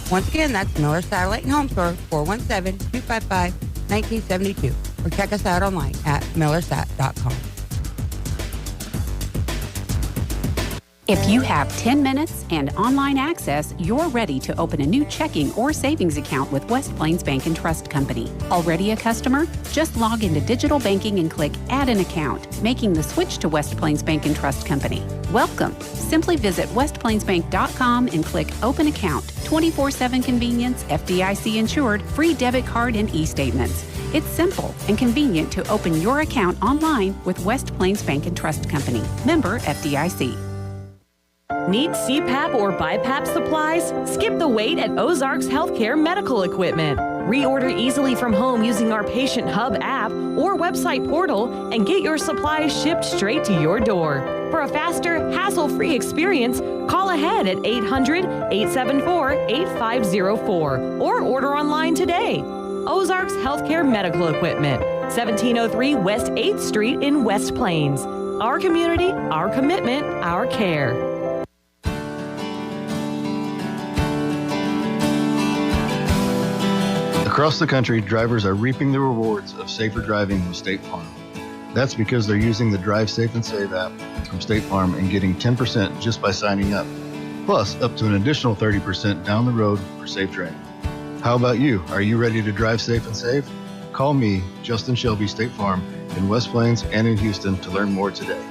Once again, that's Miller Satellite and Home Store, 417-255-1972. Or check us out online at millersat.com. If you have 10 minutes and online access, you're ready to open a new checking or savings account with West Plains Bank and Trust Company. Already a customer? Just log into digital banking and click Add an Account, making the switch to West Plains Bank and Trust Company. Welcome. Simply visit westplainsbank.com and click Open Account. 24/7 convenience, FDIC insured, free debit card and e-statements. It's simple and convenient to open your account online with West Plains Bank and Trust Company. Member FDIC. Need CPAP or BiPAP supplies? Skip the wait at Ozarks Healthcare Medical Equipment. Reorder easily from home using our Patient Hub app or website portal and get your supplies shipped straight to your door. For a faster, hassle-free experience, call ahead at 800-874-8504 or order online today. Ozarks Healthcare Medical Equipment, 1703 West 8th Street in West Plains. Our community, our commitment, our care. Across the country, drivers are reaping the rewards of safer driving with State Farm. That's because they're using the Drive Safe and Save app from State Farm and getting 10% just by signing up, plus up to an additional 30% down the road for safe driving. How about you? Are you ready to drive safe and save? Call me, Justin Shelby, State Farm, in West Plains and in Houston to learn more today.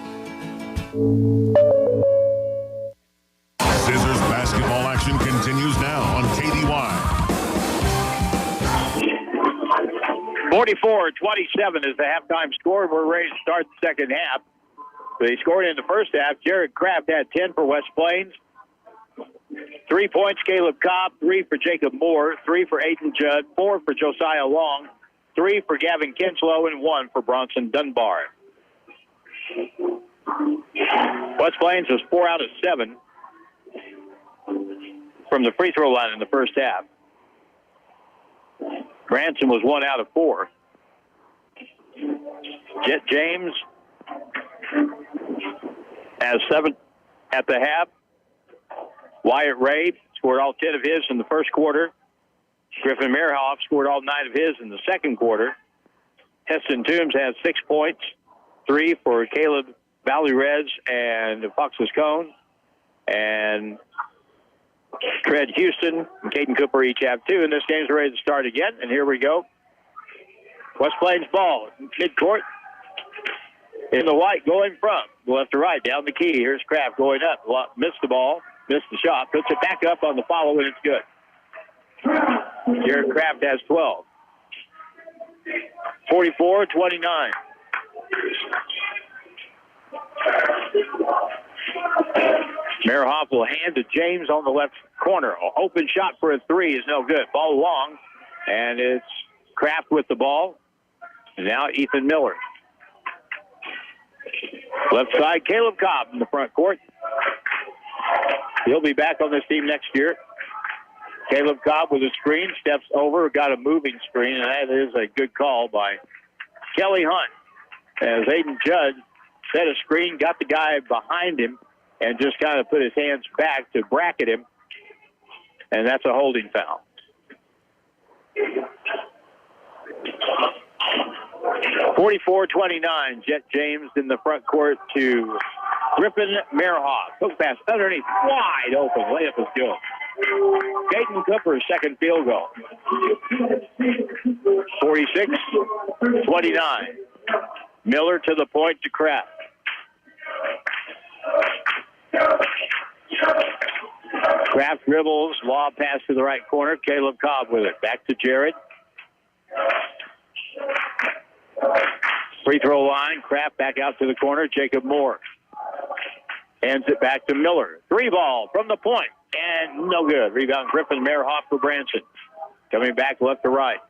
Scissors basketball action continues now on KDY. 44-27 is the halftime score. We're ready to start the second half. They scored in the first half. Jared Kraft had 10 for West Plains. 3 points, Caleb Cobb. 3 for Jacob Moore. 3 for Aiden Judd. 4 for Josiah Long. 3 for Gavin Kinslow. And 1 for Bronson Dunbar. West Plains was 4 out of 7 from the free throw line in the first half. Branson was 1 out of 4. Jet James has 7 at the half. Wyatt Ray scored all 10 of his in the first quarter. Griffin Mehrhoff scored all 9 of his in the second quarter. Heston Toombs has 6 points, 3 for Caleb Valley Reds and Fox's Cone. And Tread Houston and Caden Cooper each have 2, and this game's ready to start again. And here we go. West Plains ball, midcourt. In the white, going from left to right, down the key. Here's Kraft going up. Missed the ball, missed the shot, puts it back up on the follow, and it's good. Jared Kraft has 12. 44-29. Mehrhoff will hand to James on the left corner. Open shot for a 3 is no good. Ball long, and it's Kraft with the ball. And now Ethan Miller. Left side, Caleb Cobb in the front court. He'll be back on this team next year. Caleb Cobb with a screen, steps over, got a moving screen, and that is a good call by Kelly Hunt. As Aiden Judd set a screen, got the guy behind him, and just kind of put his hands back to bracket him, and that's a holding foul. 44-29, Jet James in the front court to Griffin Mehrhoff. Hook pass underneath, wide open. Layup is good. Caden Cooper's second field goal. 46-29. Miller to the point to Kraft. Kraft dribbles, lob pass to the right corner. Caleb Cobb with it. Back to Jared. Free throw line. Kraft back out to the corner. Jacob Moore hands it back to Miller. 3 ball from the point. And no good. Rebound Griffin Mehrhoff for Branson. Coming back left to right.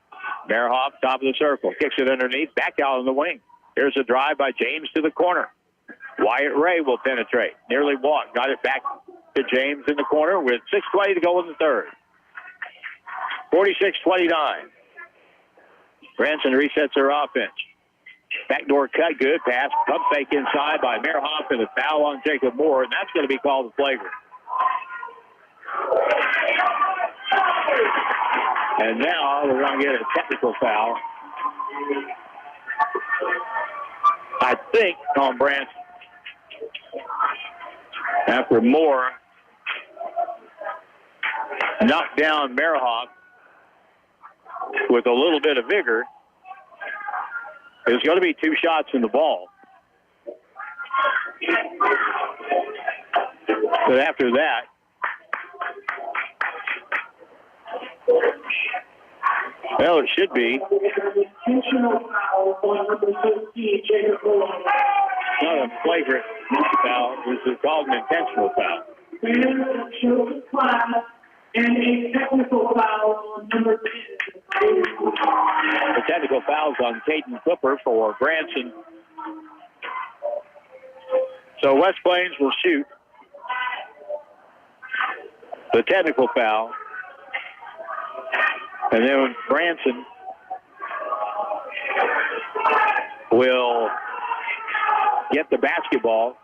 Mehrhoff, top of the circle. Kicks it underneath. Back out on the wing. Here's a drive by James to the corner. Wyatt Ray will penetrate. Nearly walked. Got it back to James in the corner with 6:20 to go in the third. 46-29. Branson resets their offense. Backdoor cut, good pass. Pump fake inside by Mehrhoff and a foul on Jacob Moore, and that's going to be called a flagrant. And now we're going to get a technical foul. I think on Branson. After Moore knocked down Mehrhoff with a little bit of vigor, there's going to be 2 shots in the ball. But after that, well, it should be. Not a flagrant foul. This is called an intentional foul. And a technical foul on number 10. The technical foul's on Caden Cooper for Branson. So West Plains will shoot the technical foul. And then Branson will get the basketball.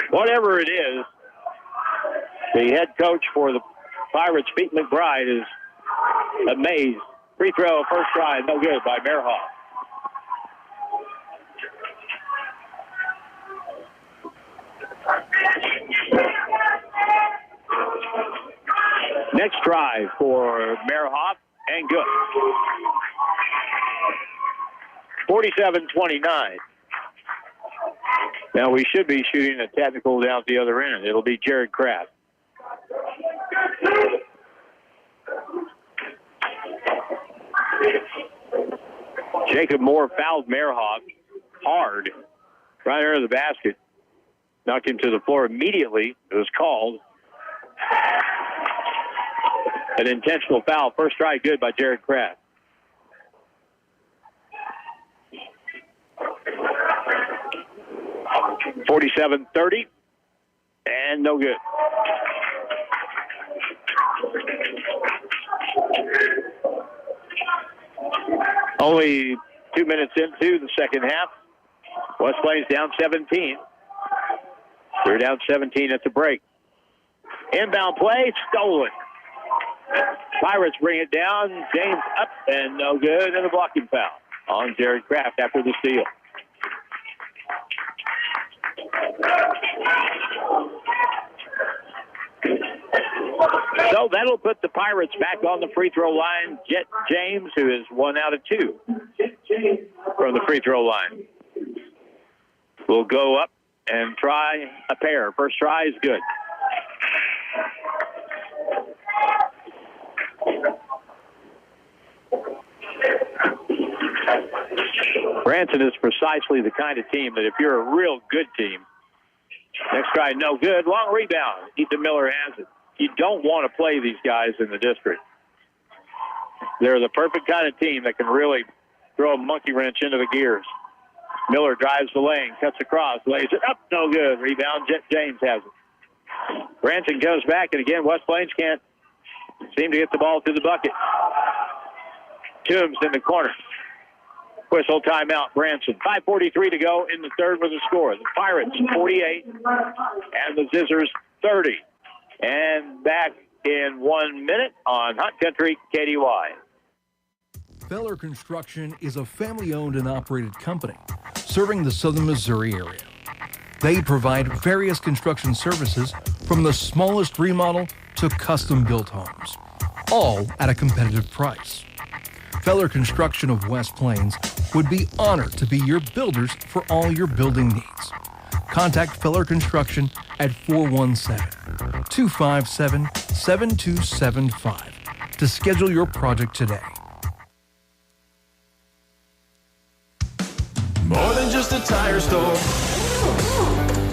Whatever it is, the head coach for the Pirates, Pete McBride, is amazed. Free throw, first try, no good by Mehrhoff. Next try for Mehrhoff, and good. 47-29. Now we should be shooting a technical down at the other end. It'll be Jared Kraft. Jacob Moore fouled Merhoff hard right under the basket. Knocked him to the floor immediately. It was called an intentional foul. First try good by Jared Kraft. .47-30, and no good. Only 2 minutes into the second half. West Plains down 17. They're down 17 at the break. Inbound play, stolen. Pirates bring it down. James up and no good, and a blocking foul on Jared Kraft after the steal. So that'll put the Pirates back on the free throw line. Jet James, who is 1 out of 2 from the free throw line, will go up and try a pair. First try is good. Branson is precisely the kind of team that if you're a real good team, next try, no good. Long rebound. Ethan Miller has it. You don't want to play these guys in the district. They're the perfect kind of team that can really throw a monkey wrench into the gears. Miller drives the lane, cuts across, lays it up, no good. Rebound, Jet James has it. Branson goes back, and again, West Plains can't seem to get the ball to the bucket. Toombs in the corner. Whistle timeout, Branson. 5:43 to go in the third with the score. The Pirates 48 and the Zizzers 30. And back in 1 minute on Hot Country KDY. Feller Construction is a family-owned and operated company serving the southern Missouri area. They provide various construction services from the smallest remodel to custom-built homes, all at a competitive price. Feller Construction of West Plains would be honored to be your builders for all your building needs. Contact Feller Construction at 417-257-7275 to schedule your project today. More than just a tire store.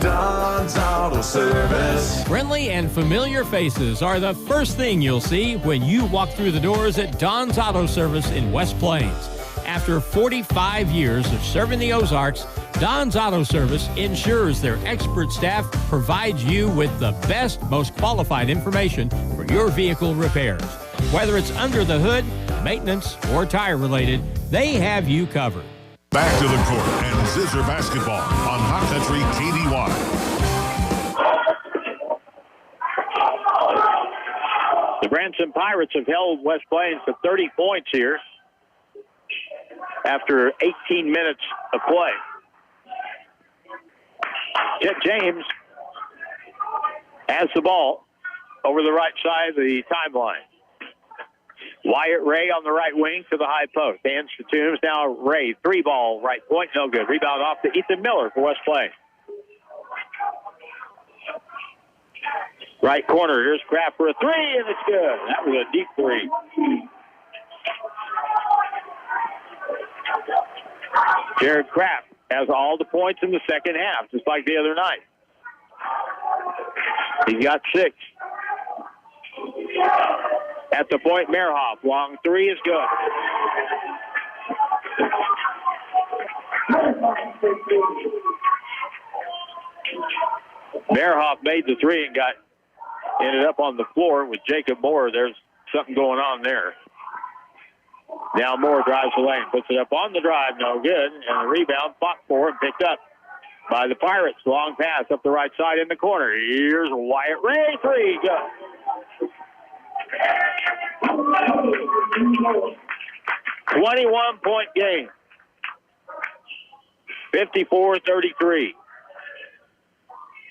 Don's Auto Service. Friendly and familiar faces are the first thing you'll see when you walk through the doors at Don's Auto Service in West Plains. After 45 years of serving the Ozarks, Don's Auto Service ensures their expert staff provides you with the best, most qualified information for your vehicle repairs. Whether it's under the hood, maintenance, or tire related, they have you covered. Back to the court and Zizzer basketball on Hot Country KDY. The Branson Pirates have held West Plains to 30 points here after 18 minutes of play. Jet James has the ball over the right side of the timeline. Wyatt Ray on the right wing to the high post. Hands to Toombs. Now Ray, 3-ball, right point, no good. Rebound off to Ethan Miller for West Plains. Right corner, here's Kraft for a 3, and it's good. That was a deep 3. Jared Kraft has all the points in the second half, just like the other night. He's got 6. At the point, Merhoff. Long 3 is good. Merhoff made the 3 and ended up on the floor with Jacob Moore. There's something going on there. Now Moore drives the lane, puts it up on the drive, no good, and a rebound fought for and picked up by the Pirates. Long pass up the right side in the corner. Here's Wyatt Ray, 3, good. 21-point game. 54-33.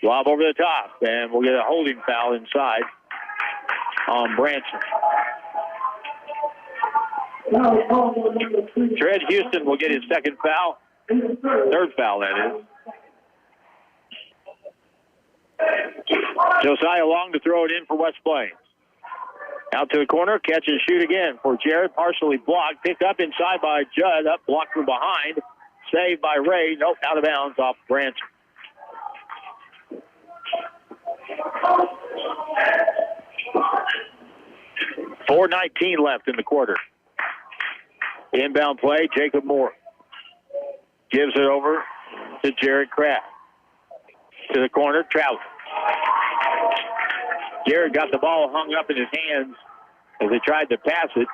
Lob over the top, and we'll get a holding foul inside on Branson. Trent Houston will get his second foul. Third foul, that is. Josiah Long to throw it in for West Plains. Out to the corner, catch and shoot again for Jared. Partially blocked, picked up inside by Judd, up blocked from behind. Saved by Ray. Nope, out of bounds off Branson. .4:19 left in the quarter. Inbound play, Jacob Moore. Gives it over to Jared Kraft. To the corner, Trout. Jared got the ball hung up in his hands as he tried to pass it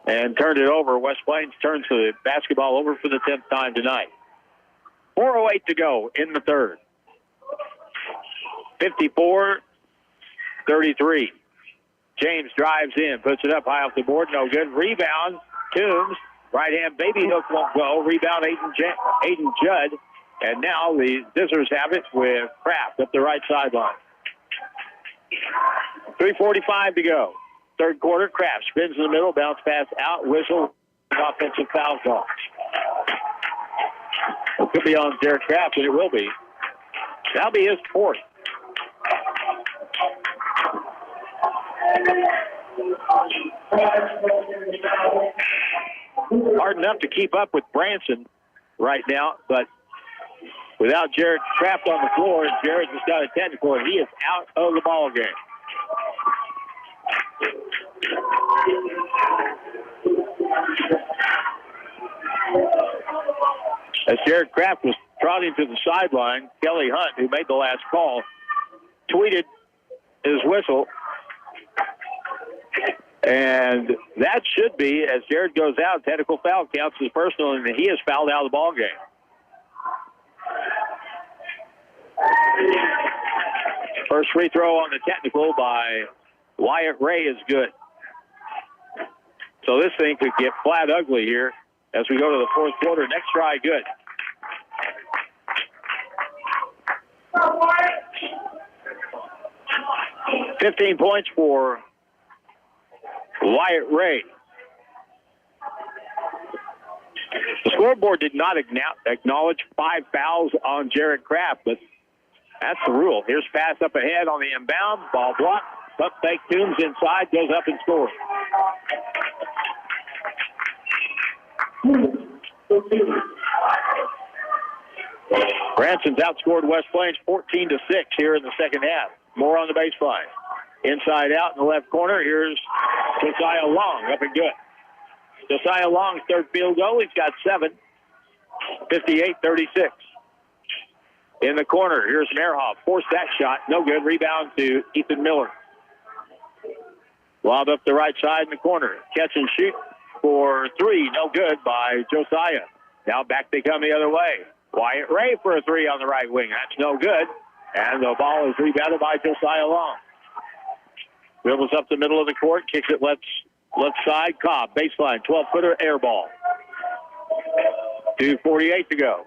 and turned it over. West Plains turns the basketball over for the 10th time tonight. 4:08 to go in the third. 54-33. James drives in, puts it up high off the board, no good. Rebound, Toombs. Right hand baby hook won't go. Rebound, Aiden Judd. And now the Scissors have it with Kraft up the right sideline. 3:45 to go. Third quarter, Kraft spins in the middle, bounce pass out, whistle, offensive foul call. It could be on Jared Kraft, and it will be. That'll be his fourth. Hard enough to keep up with Branson right now, but without Jared Kraft on the floor, Jared just got a technical, and he is out of the ball game. As Jared Kraft was trotting to the sideline, Kelly Hunt, who made the last call, tweeted his whistle. And that should be, as Jared goes out, technical foul counts as personal, and he is fouled out of the ball game. First free throw on the technical by Wyatt Ray is good. So this thing could get flat ugly here as we go to the fourth quarter. Next try, good. $15 points for Wyatt Ray. The scoreboard did not acknowledge 5 fouls on Jared Kraft, but that's the rule. Here's pass up ahead on the inbound. Ball blocked. Up fake, Toombs inside, goes up and scores. Branson's outscored West Plains 14-6 here in the second half. More on the baseline. Inside out in the left corner, here's Josiah Long, up and good. Josiah Long's third field goal, he's got 7. 58-36. In the corner, here's Merhoff. Forced that shot, no good. Rebound to Ethan Miller. Lob up the right side in the corner. Catch and shoot for 3, no good by Josiah. Now back they come the other way. Wyatt Ray for a 3 on the right wing. That's no good. And the ball is rebounded by Josiah Long. Dribbles up the middle of the court, kicks it left side. Cobb, baseline, 12-footer, air ball. 2:48 to go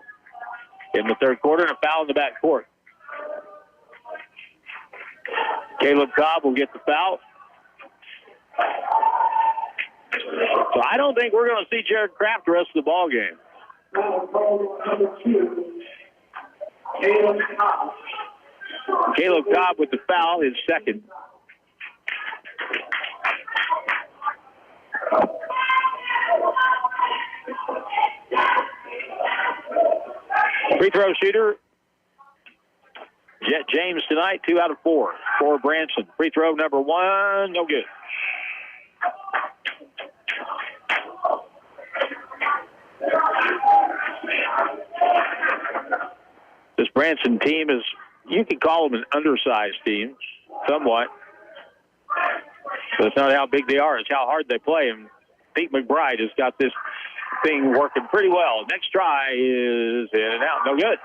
in the third quarter, and a foul in the back court. Caleb Cobb will get the foul. So I don't think we're going to see Jared Kraft the rest of the ball game. Caleb Cobb with the foul, his second. Free throw shooter, Jet James tonight, 2 out of 4 for Branson. Free throw number 1, no good. This Branson team is, you could call them an undersized team, somewhat. But it's not how big they are, it's how hard they play. And Pete McBride has got this thing working pretty well. Next try is in and out, no good.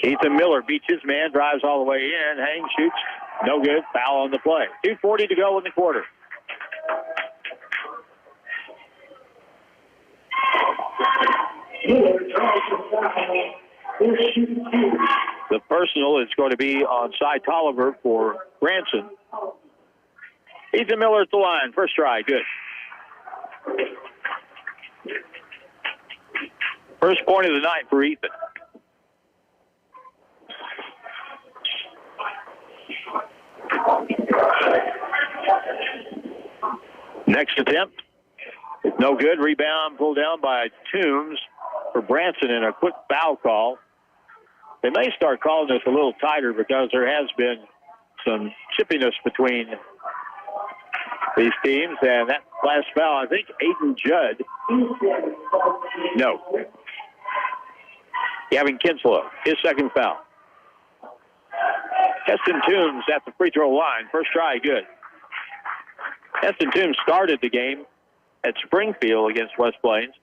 Ethan Miller beats his man, drives all the way in, hangs, shoots, no good, foul on the play. 2:40 to go in the quarter. The personal is going to be on Cy Tolliver for Branson. Ethan Miller at the line. First try, good. First point of the night for Ethan. Next attempt. It's no good. Rebound pulled down by Toombs for Branson in a quick foul call. They may start calling this a little tighter because there has been some chippiness between these teams. And that last foul, I think Aiden Judd. No. Gavin Kinslow, his second foul. Heston Toombs at the free throw line. First try, good. Heston Toombs started the game at Springfield against West Plains.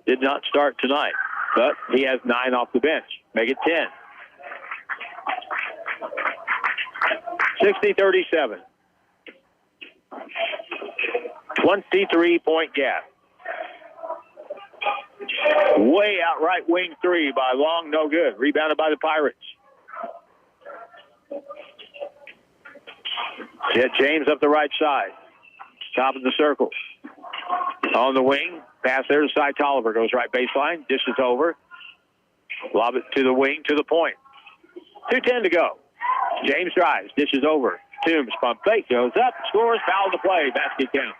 Did not start tonight, but he has 9 off the bench. Make it 10. 60-37. 23-point gap. Way out right wing three by Long, no good. Rebounded by the Pirates. Jet James up the right side. Top of the circle. On the wing. Pass there to Cy Tolliver. Goes right baseline. Dishes over. Lob it to the wing, to the point. 2:10 to go. James drives. Dishes over. Toombs pump fake. Goes up. Scores. Foul to play. Basket count.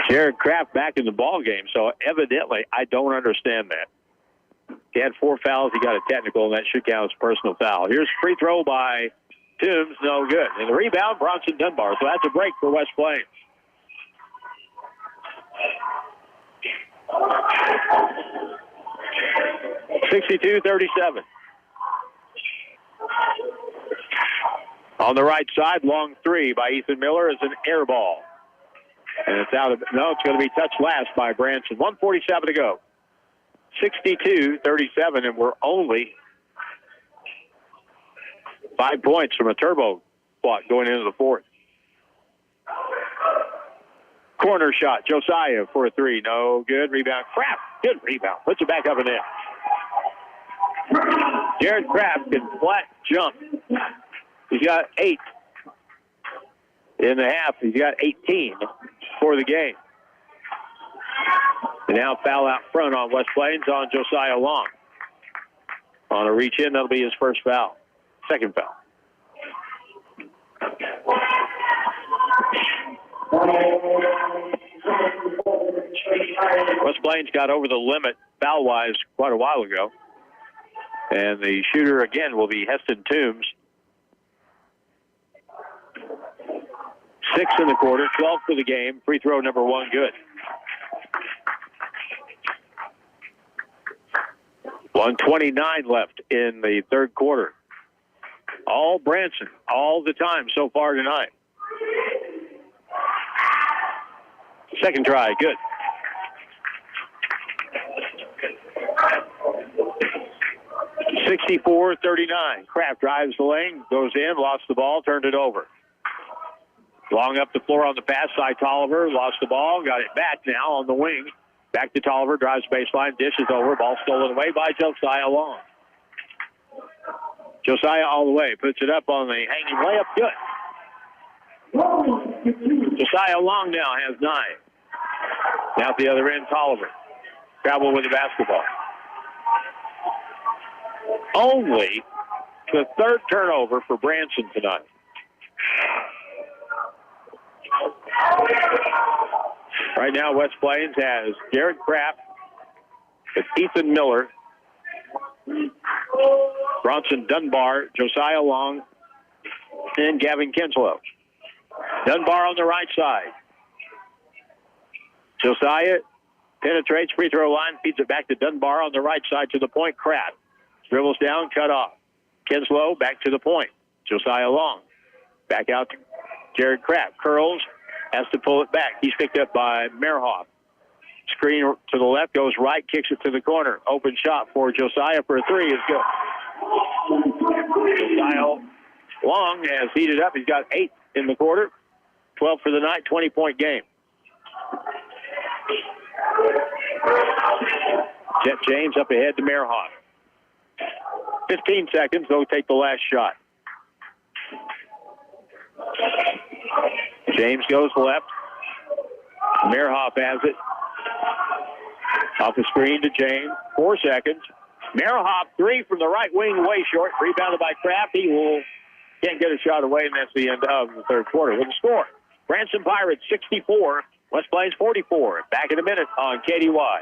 Jared Kraft back in the ball game, so evidently I don't understand that. He had 4 fouls. He got a technical, and that should count as a personal foul. Here's a free throw by Toombs, no good. And the rebound, Bronson Dunbar. So that's a break for West Plains. (62-37). On the right side, long three by Ethan Miller is an air ball. And it's out of, no, it's going to be touched last by Branson. 1:47 to go. 62-37, and we're only 5 points from a turbo clock going into the fourth. Corner shot, Josiah for a three. No good. Rebound, Kraft. Good rebound. Puts it back up and in. Jared Kraft can flat jump. He's got 8 in the half. He's got 18 for the game. And now foul out front on West Plains on Josiah Long. On a reach in, that'll be his first foul. Second foul. West Plains got over the limit foul-wise quite a while ago. And the shooter again will be Heston Toombs. 6 in the quarter, 12 for the game. Free throw number 1, good. 1:29 left in the third quarter. All Branson, all the time so far tonight. Second try, good. (64-39). Kraft drives the lane, goes in, lost the ball, turned it over. Long up the floor on the pass, Cy Tolliver lost the ball, got it back now on the wing. Back to Tolliver, drives baseline, dishes over, ball stolen away by Josiah Long. Josiah all the way, puts it up on the hanging layup, good. Josiah Long now has 9. Now at the other end, Tolliver. Travel with the basketball. Only the third turnover for Branson tonight. Right now, West Plains has Jared Kraft, Ethan Miller, Bronson Dunbar, Josiah Long, and Gavin Kinslow. Dunbar on the right side. Josiah penetrates free throw line, feeds it back to Dunbar on the right side to the point. Kraft dribbles down, cut off. Kinslow back to the point. Josiah Long back out to Jared Kraft. Curls, has to pull it back. He's picked up by Merhoff. Screen to the left, goes right, kicks it to the corner. Open shot for Josiah for a three is good. Josiah Long has heated up. He's got 8 in the quarter. 12 for the night, 20-point game. Jet James up ahead to Merhoff. 15 seconds, they'll take the last shot. James goes left. Mehrhoff has it. Off the screen to James. 4 seconds. Mehrhoff, 3 from the right wing, way short. Rebounded by Kraft. He can't get a shot away, and that's the end of the third quarter. With the score, Branson Pirates 64, West Plains 44. Back in a minute on KDY.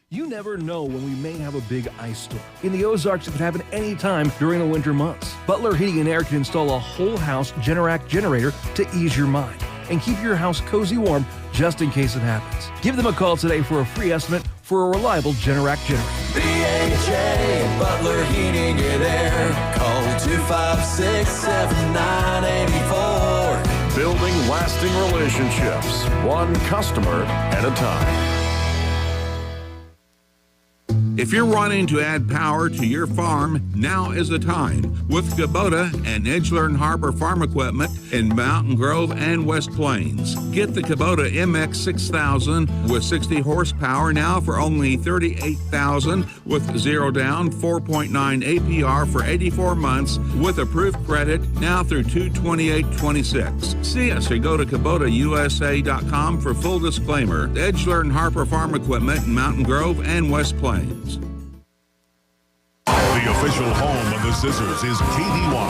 You never know when we may have a big ice storm. In the Ozarks, it can happen anytime during the winter months. Butler Heating and Air can install a whole house Generac generator to ease your mind and keep your house cozy warm just in case it happens. Give them a call today for a free estimate for a reliable Generac generator. BHA Butler Heating and Air. Call 256-7984. Building lasting relationships, one customer at a time. If you're wanting to add power to your farm, now is the time. With Kubota and Edgeler and Harbor Farm Equipment in Mountain Grove and West Plains. Get the Kubota MX 6000 with 60 horsepower now for only $38,000 with 0 down, 4.9 APR for 84 months with approved credit now through 2/28/26. See us or go to KubotaUSA.com for full disclaimer. Edgeler and Harper Farm Equipment in Mountain Grove and West Plains. The official home of the Scissors is KDY.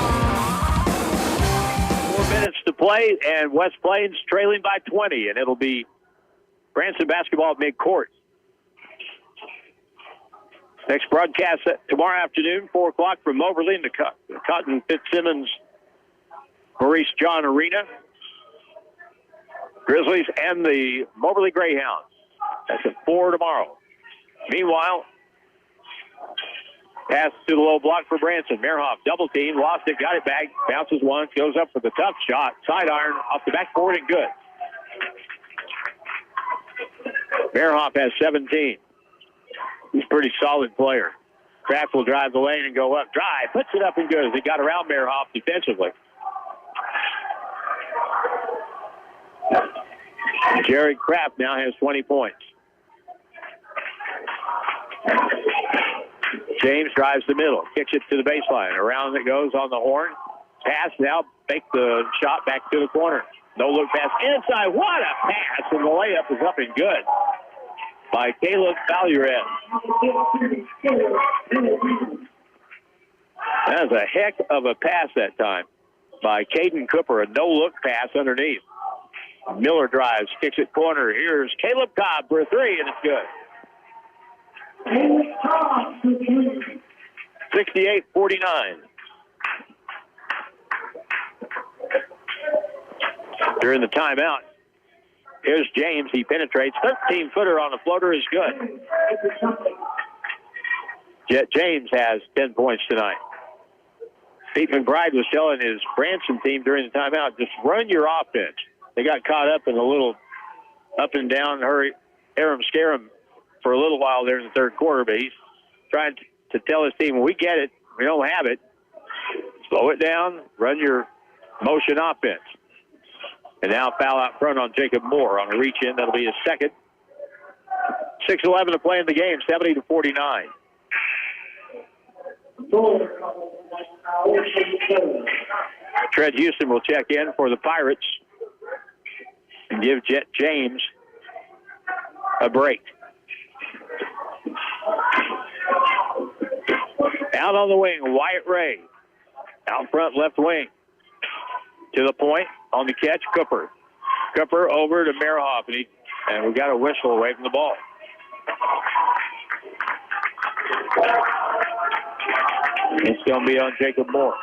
4 minutes to play, and West Plains trailing by 20, and it'll be Branson basketball at midcourt. Next broadcast tomorrow afternoon, 4 o'clock from Moberly in the Cotton Fitzsimmons Maurice John Arena. Grizzlies and the Moberly Greyhounds. That's at 4 tomorrow. Meanwhile, pass to the low block for Branson. Mehrhoff double team, lost it, got it back, bounces once, goes up for the tough shot. Sidearm off the backboard and good. Mehrhoff has 17. He's a pretty solid player. Kraft will drive the lane and go up. Drive, puts it up and good as he got around Mehrhoff defensively. Jared Kraft now has 20 points. James drives the middle, kicks it to the baseline. Around it goes on the horn. Pass now, make the shot back to the corner. No look pass inside. What a pass! And the layup is up and good by Caleb Valuret. That was a heck of a pass that time by Caden Cooper. A no-look pass underneath. Miller drives, kicks it corner. Here's Caleb Cobb for a 3, and it's good. 68-49. During the timeout, here's James. He penetrates. 13-footer on the floater is good. James has 10 points tonight. Pete McBride was telling his Branson team during the timeout, just run your offense. They got caught up in a little up and down hurry, scare 'em for a little while there in the third quarter, but he's trying to tell his team, we get it, we don't have it. Slow it down, run your motion offense. And now foul out front on Jacob Moore on a reach in. That'll be his second. 6:11 to play in the game, 70-49. Trent Houston will check in for the Pirates and give James a break. Out on the wing, Wyatt Ray. Out front, left wing. To the point, on the catch, Cooper. Cooper over to Mehrhoff, and we got a whistle away from the ball. It's going to be on Jacob Moore.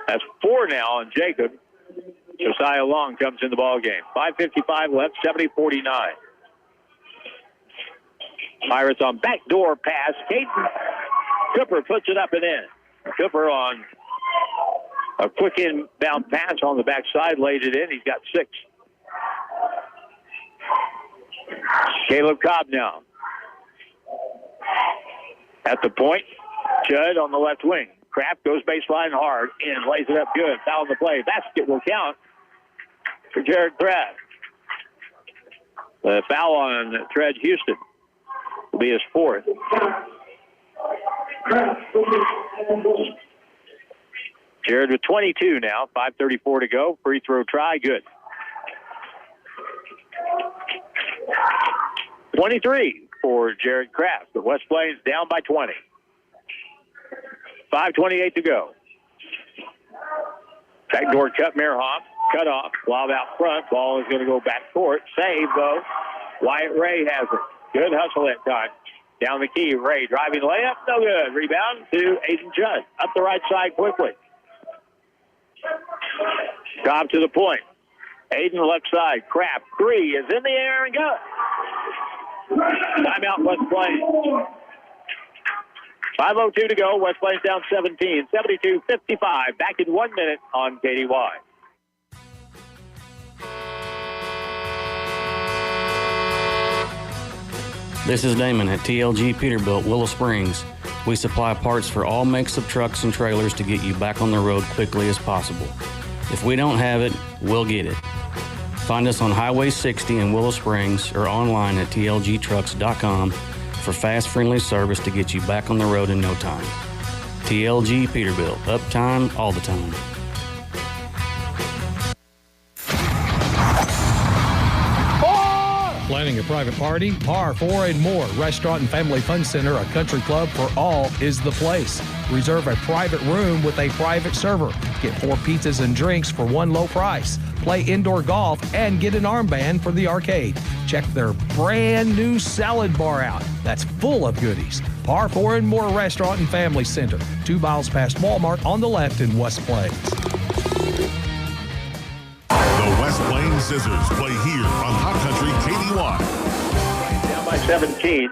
That's 4 now on Jacob. Josiah Long comes in the ball game. 5:55 left, 70-49. Pirates on backdoor pass. Caden Cooper puts it up and in. Cooper on a quick inbound pass on the backside, laid it in. He's got 6. Caleb Cobb now. At the point, Judd on the left wing. Kraft goes baseline hard and lays it up good. Foul on the play. Basket will count for Jared Kraft. The foul on Trent Houston. Will be his fourth. Jared with 22 now. 5:34 to go. Free throw try. Good. 23 for Jared Kraft. The West Plains down by 20. 5:28 to go. Backdoor cut, Mehrhoff. Cut off. Lob out front. Ball is going to go back court. Save, though. Wyatt Ray has it. Good hustle that time. Down the key. Ray driving layup. No good. Rebound to Aiden Judd. Up the right side quickly. Cobb to the point. Aiden left side. Kraft. Three is in the air and good. Timeout West Plains. 5:02 to go. West Plains down 17. 72-55. Back in 1 minute on KDY. This is Damon at TLG Peterbilt, Willow Springs. We supply parts for all makes of trucks and trailers to get you back on the road quickly as possible. If we don't have it, we'll get it. Find us on Highway 60 in Willow Springs or online at tlgtrucks.com for fast, friendly service to get you back on the road in no time. TLG Peterbilt, uptime all the time. Planning a private party? Par 4 and More Restaurant and Family Fun Center, a country club for all, is the place. Reserve a private room with a private server. Get 4 pizzas and drinks for one low price. Play indoor golf and get an armband for the arcade. Check their brand new salad bar out. That's full of goodies. Par 4 and More Restaurant and Family Center, 2 miles past Walmart on the left in West Plains. The West Plains Scissors play here on Hot Country KDY. Down by 17.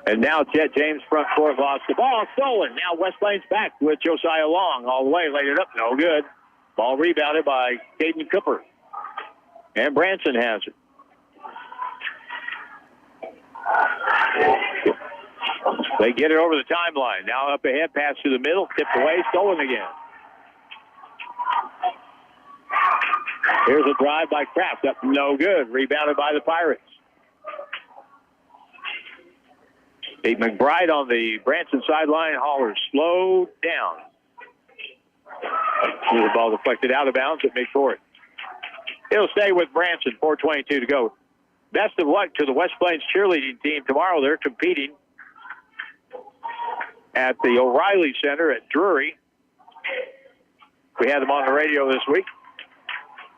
And now Chet James front court lost the ball. Stolen. Now West Plains back with Josiah Long. All the way. Laid it up. No good. Ball rebounded by Caden Cooper. And Branson has it. They get it over the timeline. Now up ahead. Pass to the middle. Tipped away. Stolen again. Here's a drive by Kraft. Up no good. Rebounded by the Pirates. Pete McBride on the Branson sideline. Haller slowed down. The ball deflected out of bounds at midcourt. It'll stay with Branson. 4:22 to go. Best of luck to the West Plains cheerleading team. Tomorrow they're competing at the O'Reilly Center at Drury. We had them on the radio this week.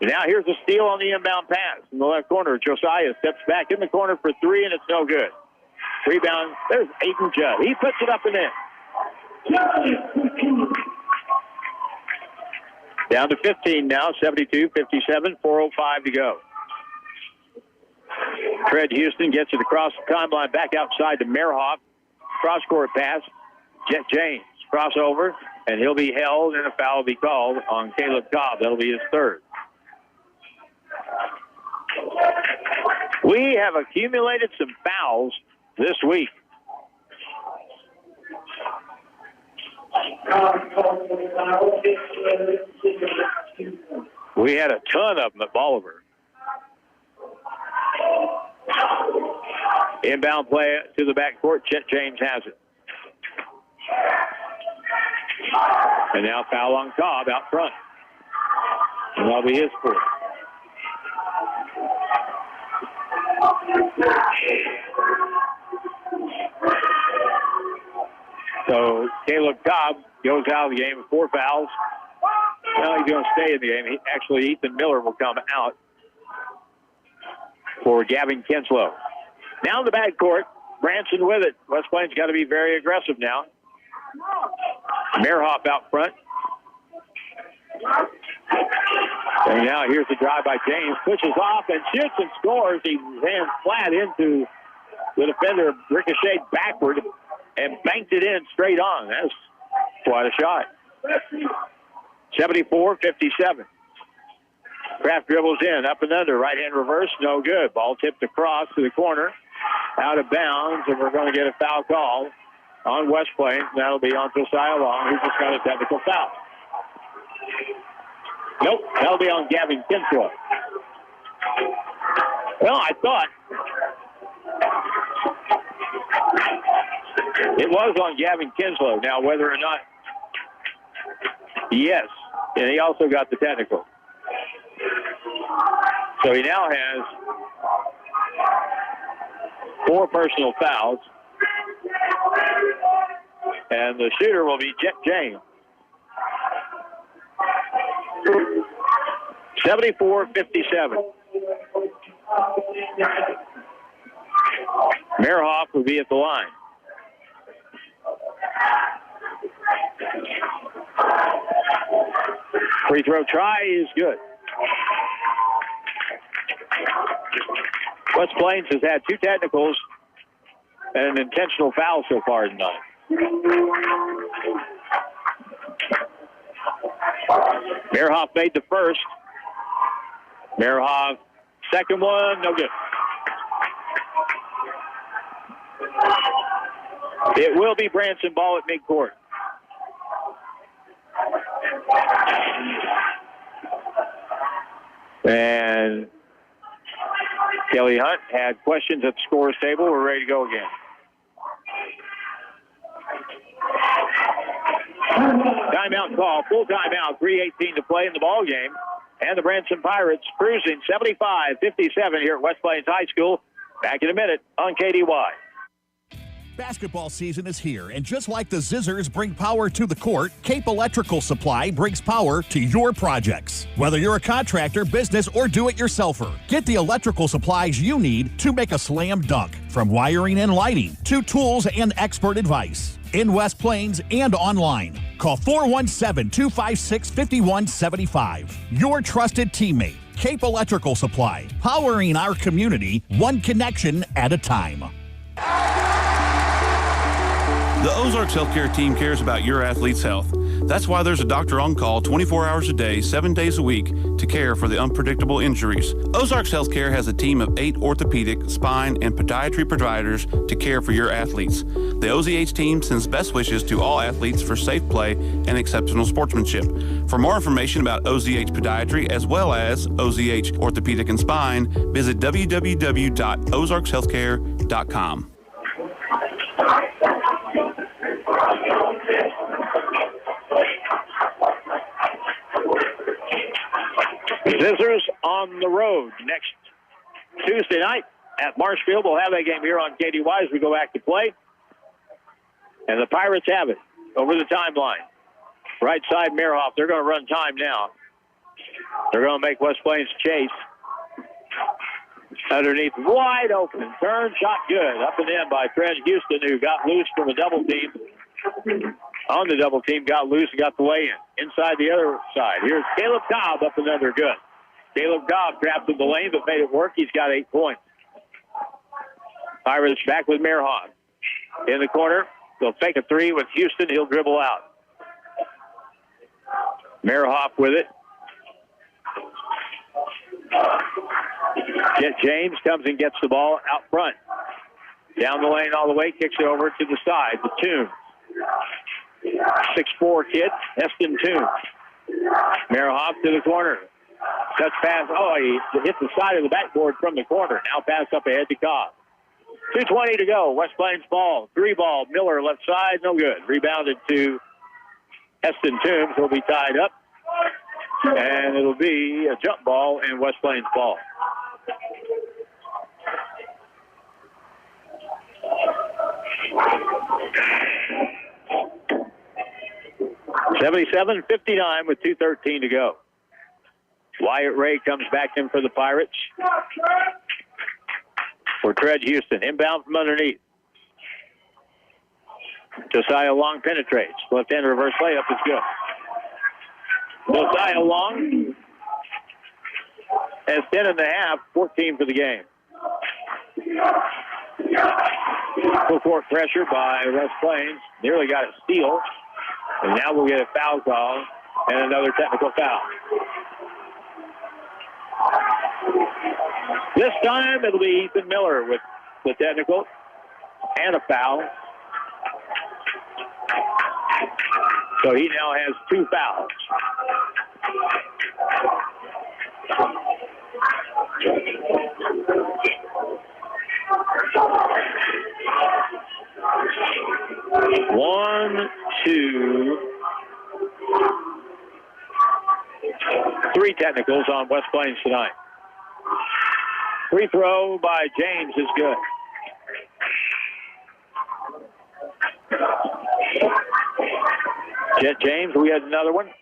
And now here's a steal on the inbound pass in the left corner. Josiah steps back in the corner for 3, and it's no good. Rebound. There's Aiden Judd. He puts it up and in. Down to 15 now. 72-57. 4:05 to go. Fred Houston gets it across the timeline, back outside to Mehrhoff. Cross-court pass. Jet James. Crossover, and he'll be held, and a foul will be called on Caleb Cobb. That'll be his third. We have accumulated some fouls this week. We had a ton of them at Bolivar. Inbound play to the backcourt. Chet James has it. And now foul on Cobb out front. And that'll be his fourth. So Caleb Cobb goes out of the game with 4 fouls. Now he's going to stay in the game. Actually, Ethan Miller will come out for Gavin Kinslow. Now in the backcourt, Branson with it. West Plains got to be very aggressive now. Mehrhoff out front. And now here's the drive by James. Pushes off and shoots and scores. He ran flat into the defender, ricocheted backward, and banked it in straight on. That's quite a shot. 74-57. Kraft dribbles in, up and under, right-hand reverse, no good. Ball tipped across to the corner, out of bounds, and we're going to get a foul call on West Plains. That'll be on Josiah Long, who's just got a technical foul. Nope, that'll be on Gavin Kinslow. Well, I thought It was on Gavin Kinslow. Now, whether or not, yes, and he also got the technical. So he now has 4 personal fouls. And the shooter will be Jet James. 74-57. Mehrhoff will be at the line. Free throw try is good. West Plains has had 2 technicals and an intentional foul so far tonight. Mehrhoff made the first. Mehrhoff, second one, no good. It will be Branson ball at midcourt. And Kelly Hunt had questions at the scorer's table. We're ready to go again. Timeout call, full timeout, 3:18 to play in the ball game. And the Branson Pirates cruising 75-57 here at West Plains High School. Back in a minute on KDY. Basketball season is here, and just like the Zizzers bring power to the court, Cape Electrical Supply brings power to your projects. Whether you're a contractor, business, or do-it-yourselfer, get the electrical supplies you need to make a slam dunk. From wiring and lighting to tools and expert advice. In West Plains and online. Call 417-256-5175. Your trusted teammate, Cape Electrical Supply, powering our community one connection at a time. The Ozarks Healthcare team cares about your athlete's health. That's why there's a doctor on call 24 hours a day, 7 days a week to care for the unpredictable injuries. Ozarks Healthcare has a team of 8 orthopedic, spine, and podiatry providers to care for your athletes. The OZH team sends best wishes to all athletes for safe play and exceptional sportsmanship. For more information about OZH Podiatry as well as OZH Orthopedic and Spine, visit www.ozarkshealthcare.com. Zizzers on the road next Tuesday night at Marshfield. We'll have that game here on KDY as we go back to play. And the Pirates have it over the timeline. Right side, Mehrhoff. They're going to run time now. They're going to make West Plains chase. Underneath, wide open. Turn, shot good. Up and in by Fred Houston, who got loose from a double team. On the double team, got loose and got the lay in. Inside the other side. Here's Caleb Cobb up and under good. Caleb Cobb trapped in the lane but made it work. He's got 8 points. Pirates back with Mehrhoff. In the corner, they'll take a 3 with Houston. He'll dribble out. Mehrhoff with it. Jet James comes and gets the ball out front. Down the lane all the way, kicks it over to the side. The Toombs. 6'4" kid, Heston Toombs. Mehrhoff to the corner. Touch pass. Oh, he hit the side of the backboard from the corner. Now pass up ahead to Cobb. 2:20 to go. West Plains ball. 3 ball. Miller left side. No good. Rebounded to Heston Toombs. He'll be tied up. And it'll be a jump ball and West Plains ball. (77-59) with 2:13 to go. Wyatt Ray comes back in for the Pirates. For Treg Houston. Inbound from underneath. Josiah Long penetrates. Left-hand reverse layup is good. Josiah Long has 10.5, 14 for the game. Full court pressure by West Plains. Nearly got a steal. And now we'll get a foul call and another technical foul. This time it'll be Ethan Miller with the technical and a foul. So he now has 2 fouls. 3 technicals on West Plains tonight. Free throw by James is good. Jet James, we had another one.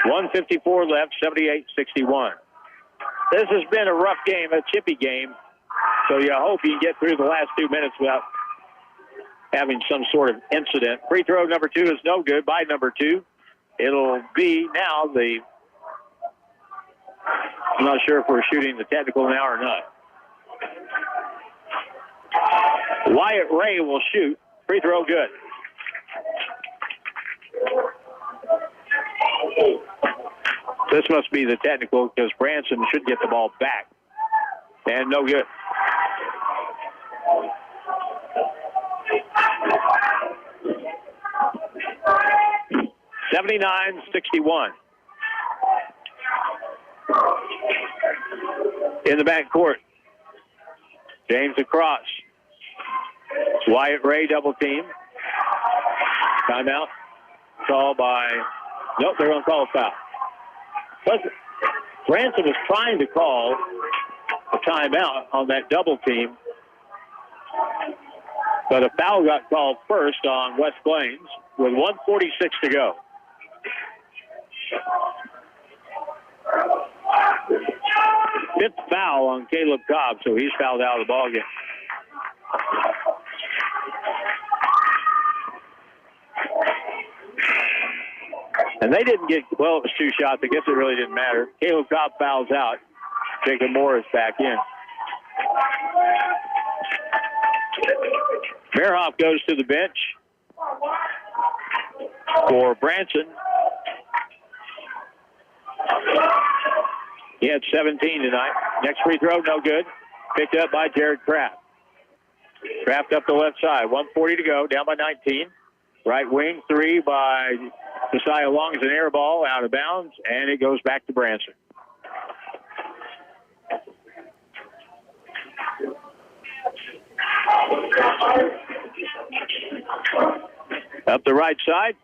1:54 left, 78-61. This has been a rough game, a chippy game, so you hope you get through the last 2 minutes without having some sort of incident. Free throw number 2 is no good by number 2. It'll be now I'm not sure if we're shooting the technical now or not. Wyatt Ray will shoot. Free throw good. This must be the technical because Branson should get the ball back. And no good. (79-61). In the back court. James across. Wyatt Ray double team. Timeout. Called by... Nope, they're going to call a foul. Branson was trying to call a timeout on that double team, but a foul got called first on West Plains with 1:46 to go. Fifth foul on Caleb Cobb, so he's fouled out of the ballgame. And they didn't get, well, it was 2 shots. I guess it really didn't matter. Caleb Cobb fouls out. Jacob Morris back in. Mehrhoff goes to the bench for Branson. He had 17 tonight. Next free throw, no good. Picked up by Jared Kraft. Kraft up the left side. 1:40 to go, down by 19. Right wing, 3 by Josiah Long is an air ball out of bounds, and it goes back to Branson. Up the right side.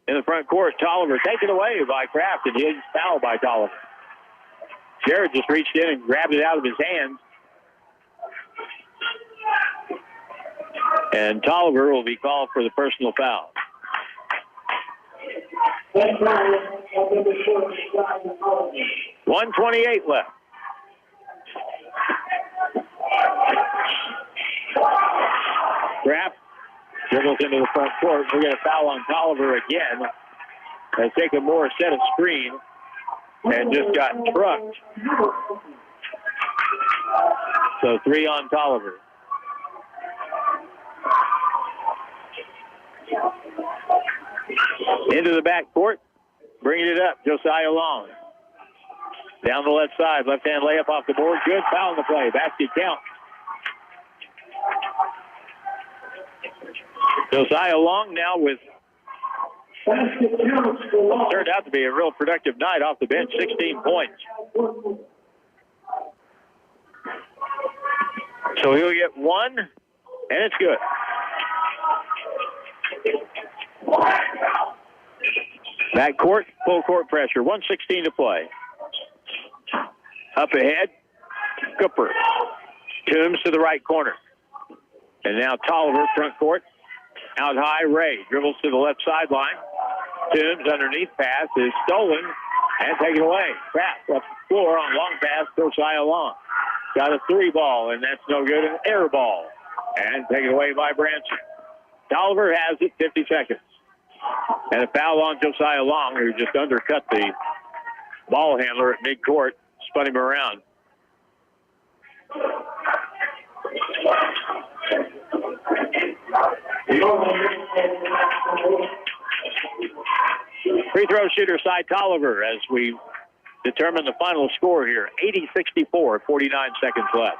In the front court, Tolliver taken away by Kraft, and he's fouled by Tolliver. Jared just reached in and grabbed it out of his hands. And Tolliver will be called for the personal foul. 1:28 left. Kraft dribbles into the front court. We're going to foul on Tolliver again. As Jacob Moore set a screen and just got trucked. So 3 on Tolliver. Into the back court, bringing it up, Josiah Long. Down the left side, left-hand layup off the board. Good foul in the play. Basket count. Josiah Long now with turned out to be a real productive night off the bench, 16 points. So he'll get 1, and it's good. Back court, full court pressure, 1:16 to play. Up ahead, Cooper. Toombs to the right corner. And now Tolliver, front court. Out high, Ray dribbles to the left sideline. Toombs underneath pass is stolen and taken away. Kraft up the floor on long pass, Josiah Long. Got a 3 ball, and that's no good. An air ball. And taken away by Branson. Tolliver has it, 50 seconds. And a foul on Josiah Long, who just undercut the ball handler at midcourt, spun him around. Free throw shooter Cy Tolliver as we determine the final score here. 80-64, 49 seconds left.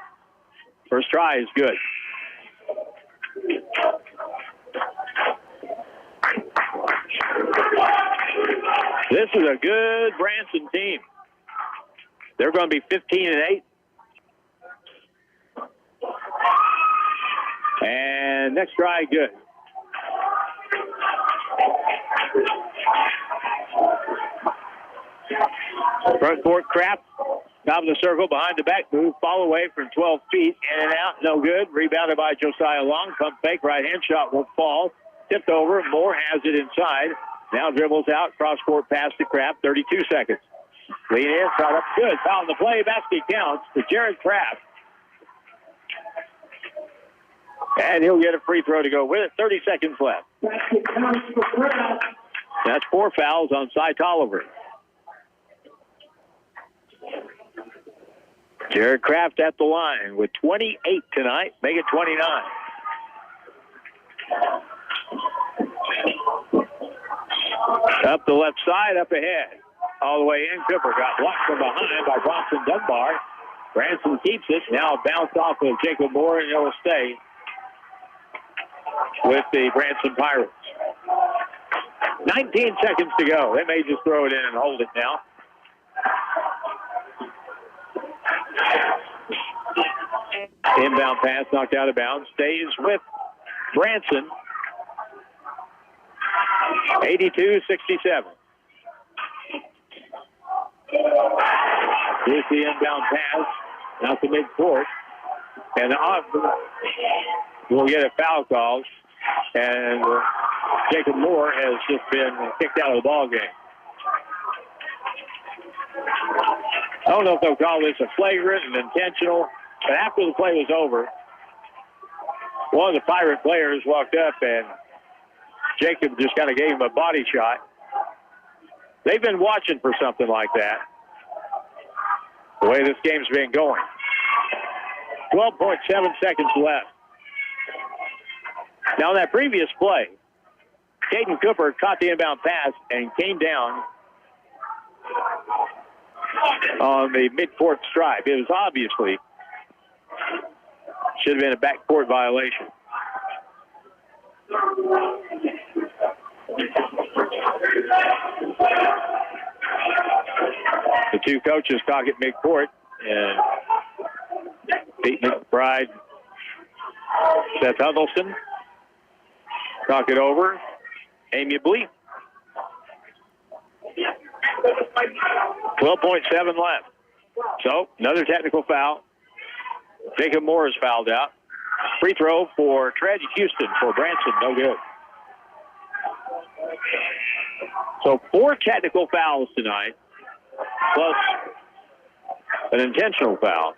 First try is good. This is a good Branson team. They're going to be 15-8. And next try, good. Front court Kraft. Top of the circle, behind the back move, fall away from 12 feet, in and out, no good. Rebounded by Josiah Long. Pump fake, right-hand shot won't fall. Tipped over, Moore has it inside. Now dribbles out, cross-court pass to Kraft, 32 seconds. Lean in, shot up, good. Foul in the play, basket counts to Jared Kraft. And he'll get a free throw to go with it, 30 seconds left. That's 4 fouls on Cy Tolliver. Jared Kraft at the line with 28 tonight. Make it 29. Up the left side, up ahead. All the way in. Cooper got blocked from behind by Bronson Dunbar. Branson keeps it. Now bounce off of Jacob Moore, and it'll stay with the Branson Pirates. 19 seconds to go. They may just throw it in and hold it now. Inbound pass knocked out of bounds. Stays with Branson. 82-67. Here's the inbound pass. Out to midcourt. And we'll get a foul call. And Jacob Moore has just been kicked out of the ball game. I don't know if they'll call this a flagrant and intentional, but after the play was over, one of the Pirate players walked up and Jacob just kind of gave him a body shot. They've been watching for something like that, the way this game's been going. 12.7 seconds left. Now, in that previous play, Caden Cooper caught the inbound pass and came down on the midcourt stripe. It was obviously should have been a backcourt violation. The two coaches talk at midcourt, and Pete McBride, Seth Huddleston talk it over amiably. 12.7 left. So, another technical foul. Jacob Moore is fouled out. Free throw for Tragic Houston for Branson, no good. So, 4 technical fouls tonight, plus an intentional foul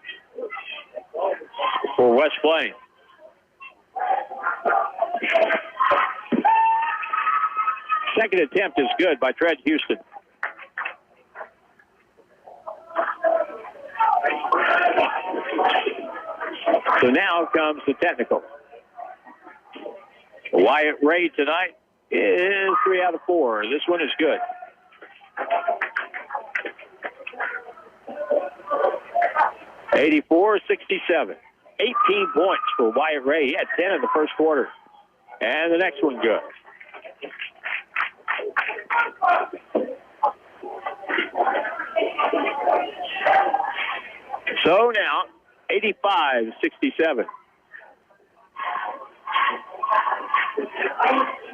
for West Plains. Second attempt is good by Tragic Houston. So now comes the technical. Wyatt Ray tonight is 3 out of 4. This one is good. (84-67). 18 points for Wyatt Ray. He had 10 in the first quarter. And the next one good. So now, 85-67.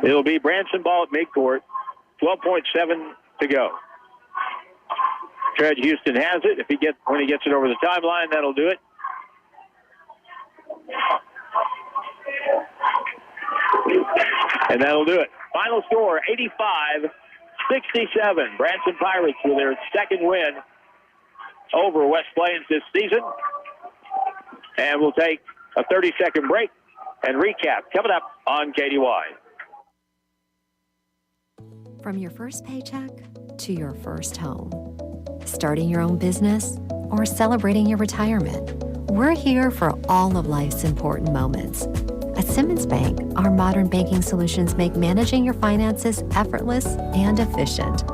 It'll be Branson ball at midcourt. 12.7 to go. Tragic Houston has it. When he gets it over the timeline, that'll do it. And that'll do it. Final score, 85-67. Branson Pirates with their second win over West Plains this season. And we'll take a 30-second break and recap coming up on KDY. From your first paycheck to your first home, starting your own business or celebrating your retirement, we're here for all of life's important moments. At Simmons Bank, our modern banking solutions make managing your finances effortless and efficient,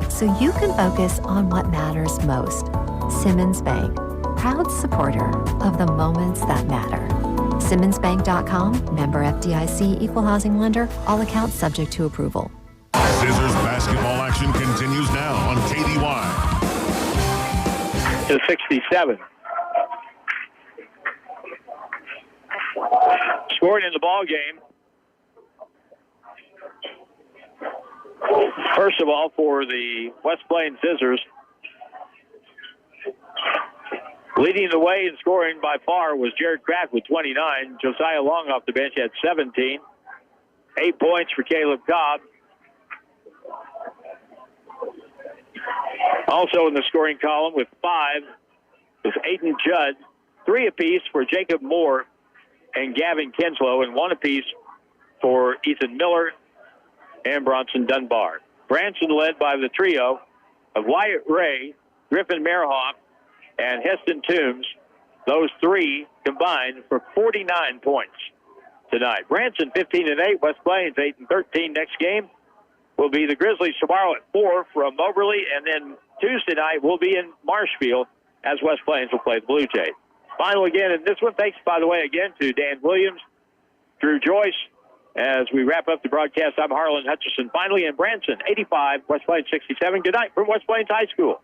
so you can focus on what matters most. Simmons Bank, proud supporter of the moments that matter. SimmonsBank.com, member FDIC, equal housing lender, all accounts subject to approval. Scissors basketball action continues now on KDY. To 67. Scoring in the ball game. First of all, for the West Plains Scissors, Leading the way in scoring by far was Jared Kraft with 29. Josiah Long off the bench had 17. 8 points for Caleb Cobb. Also in the scoring column with 5 was Aiden Judd. 3 apiece for Jacob Moore and Gavin Kinslow, and 1 apiece for Ethan Miller and Bronson Dunbar. Branson led by the trio of Wyatt Ray, Griffin Merhoff, and Heston Toombs. Those 3 combined for 49 points tonight. Branson 15-8, West Plains 8-13. Next game will be the Grizzlies tomorrow at 4 from Moberly, and then Tuesday night will be in Marshfield as West Plains will play the Blue Jays. Final again, and this one, thanks, by the way, again to Dan Williams, Drew Joyce. As we wrap up the broadcast, I'm Harlan Hutchison. Finally in Branson, 85, West Plains 67. Good night from West Plains High School.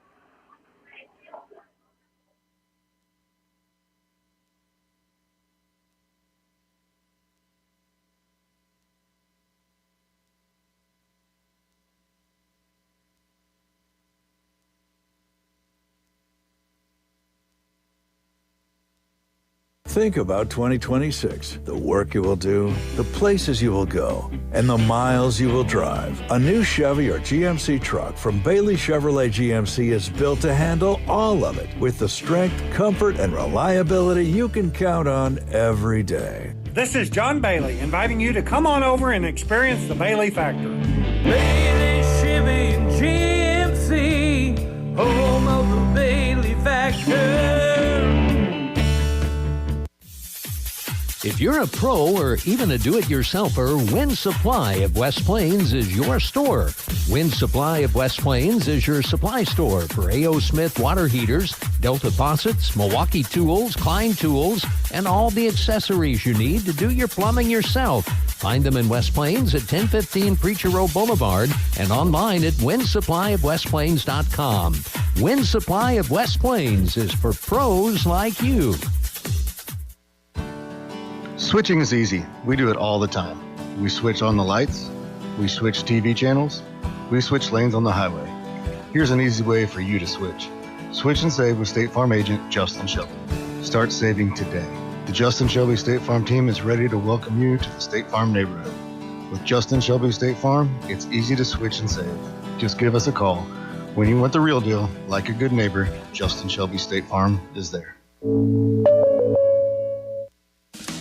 Think about 2026, the work you will do, the places you will go, and the miles you will drive. A new Chevy or GMC truck from Bailey Chevrolet GMC is built to handle all of it with the strength, comfort, and reliability you can count on every day. This is John Bailey inviting you to come on over and experience the Bailey Factor. Bailey Chevy and GMC, home of the Bailey Factor. If you're a pro or even a do-it-yourselfer, Win Supply of West Plains is your store. Win Supply of West Plains is your supply store for A.O. Smith water heaters, Delta faucets, Milwaukee tools, Klein tools, and all the accessories you need to do your plumbing yourself. Find them in West Plains at 1015 Preacher Row Boulevard and online at winsupplyofwestplains.com. Win Supply of West Plains is for pros like you. Switching is easy. We do it all the time. We switch on the lights. We switch TV channels. We switch lanes on the highway. Here's an easy way for you to switch. Switch and save with State Farm agent Justin Shelby. Start saving today. The Justin Shelby State Farm team is ready to welcome you to the State Farm neighborhood. With Justin Shelby State Farm, it's easy to switch and save. Just give us a call. When you want the real deal, like a good neighbor, Justin Shelby State Farm is there.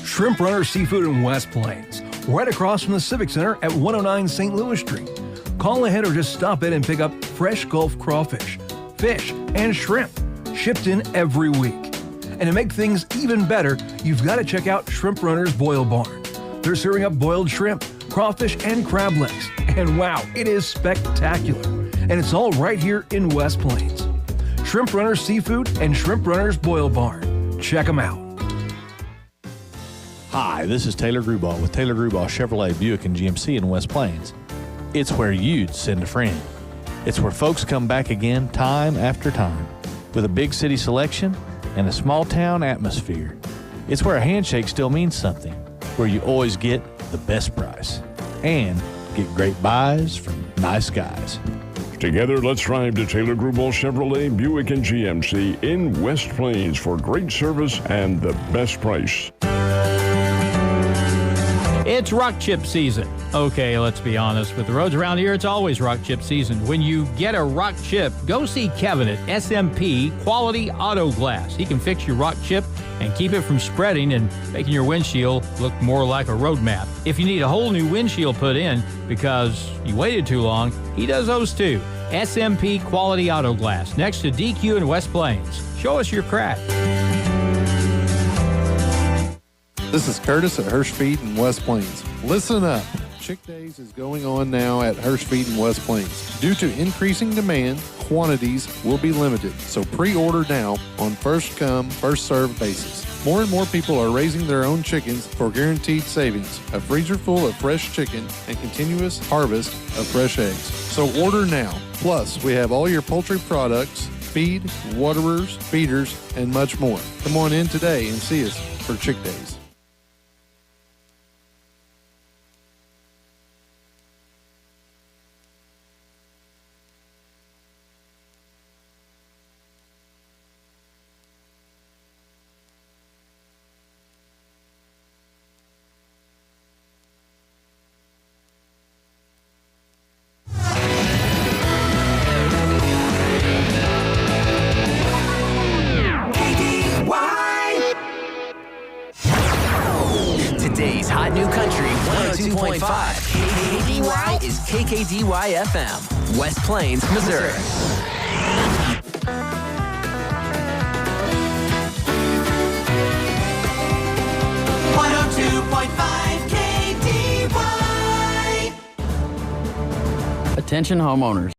Shrimp Runner Seafood in West Plains, right across from the Civic Center at 109 St. Louis Street. Call ahead or just stop in and pick up fresh Gulf crawfish, fish, and shrimp, shipped in every week. And to make things even better, you've got to check out Shrimp Runner's Boil Barn. They're serving up boiled shrimp, crawfish, and crab legs. And wow, it is spectacular. And it's all right here in West Plains. Shrimp Runner Seafood and Shrimp Runner's Boil Barn. Check them out. Hi, this is Taylor Grubauer with Taylor Grubauer Chevrolet Buick and GMC in West Plains. It's where you'd send a friend. It's where folks come back again time after time with a big city selection and a small town atmosphere. It's where a handshake still means something, where you always get the best price and get great buys from nice guys. Together, let's drive to Taylor Grubauer Chevrolet Buick and GMC in West Plains for great service and the best price. It's rock chip season. Okay, let's be honest. With the roads around here, it's always rock chip season. When you get a rock chip, go see Kevin at SMP Quality Auto Glass. He can fix your rock chip and keep it from spreading and making your windshield look more like a road map. If you need a whole new windshield put in because you waited too long, he does those too. SMP Quality Auto Glass, next to DQ in West Plains. Show us your crack. This is Curtis at Hirsch Feed in West Plains. Listen up. Chick Days is going on now at Hirsch Feed in West Plains. Due to increasing demand, quantities will be limited, so pre-order now on first-come, first-served basis. More and more people are raising their own chickens for guaranteed savings, a freezer full of fresh chicken, and continuous harvest of fresh eggs. So order now. Plus, we have all your poultry products, feed, waterers, feeders, and much more. Come on in today and see us for Chick Days. KKDY FM, West Plains, Missouri. 102.5 KDY. Attention homeowners.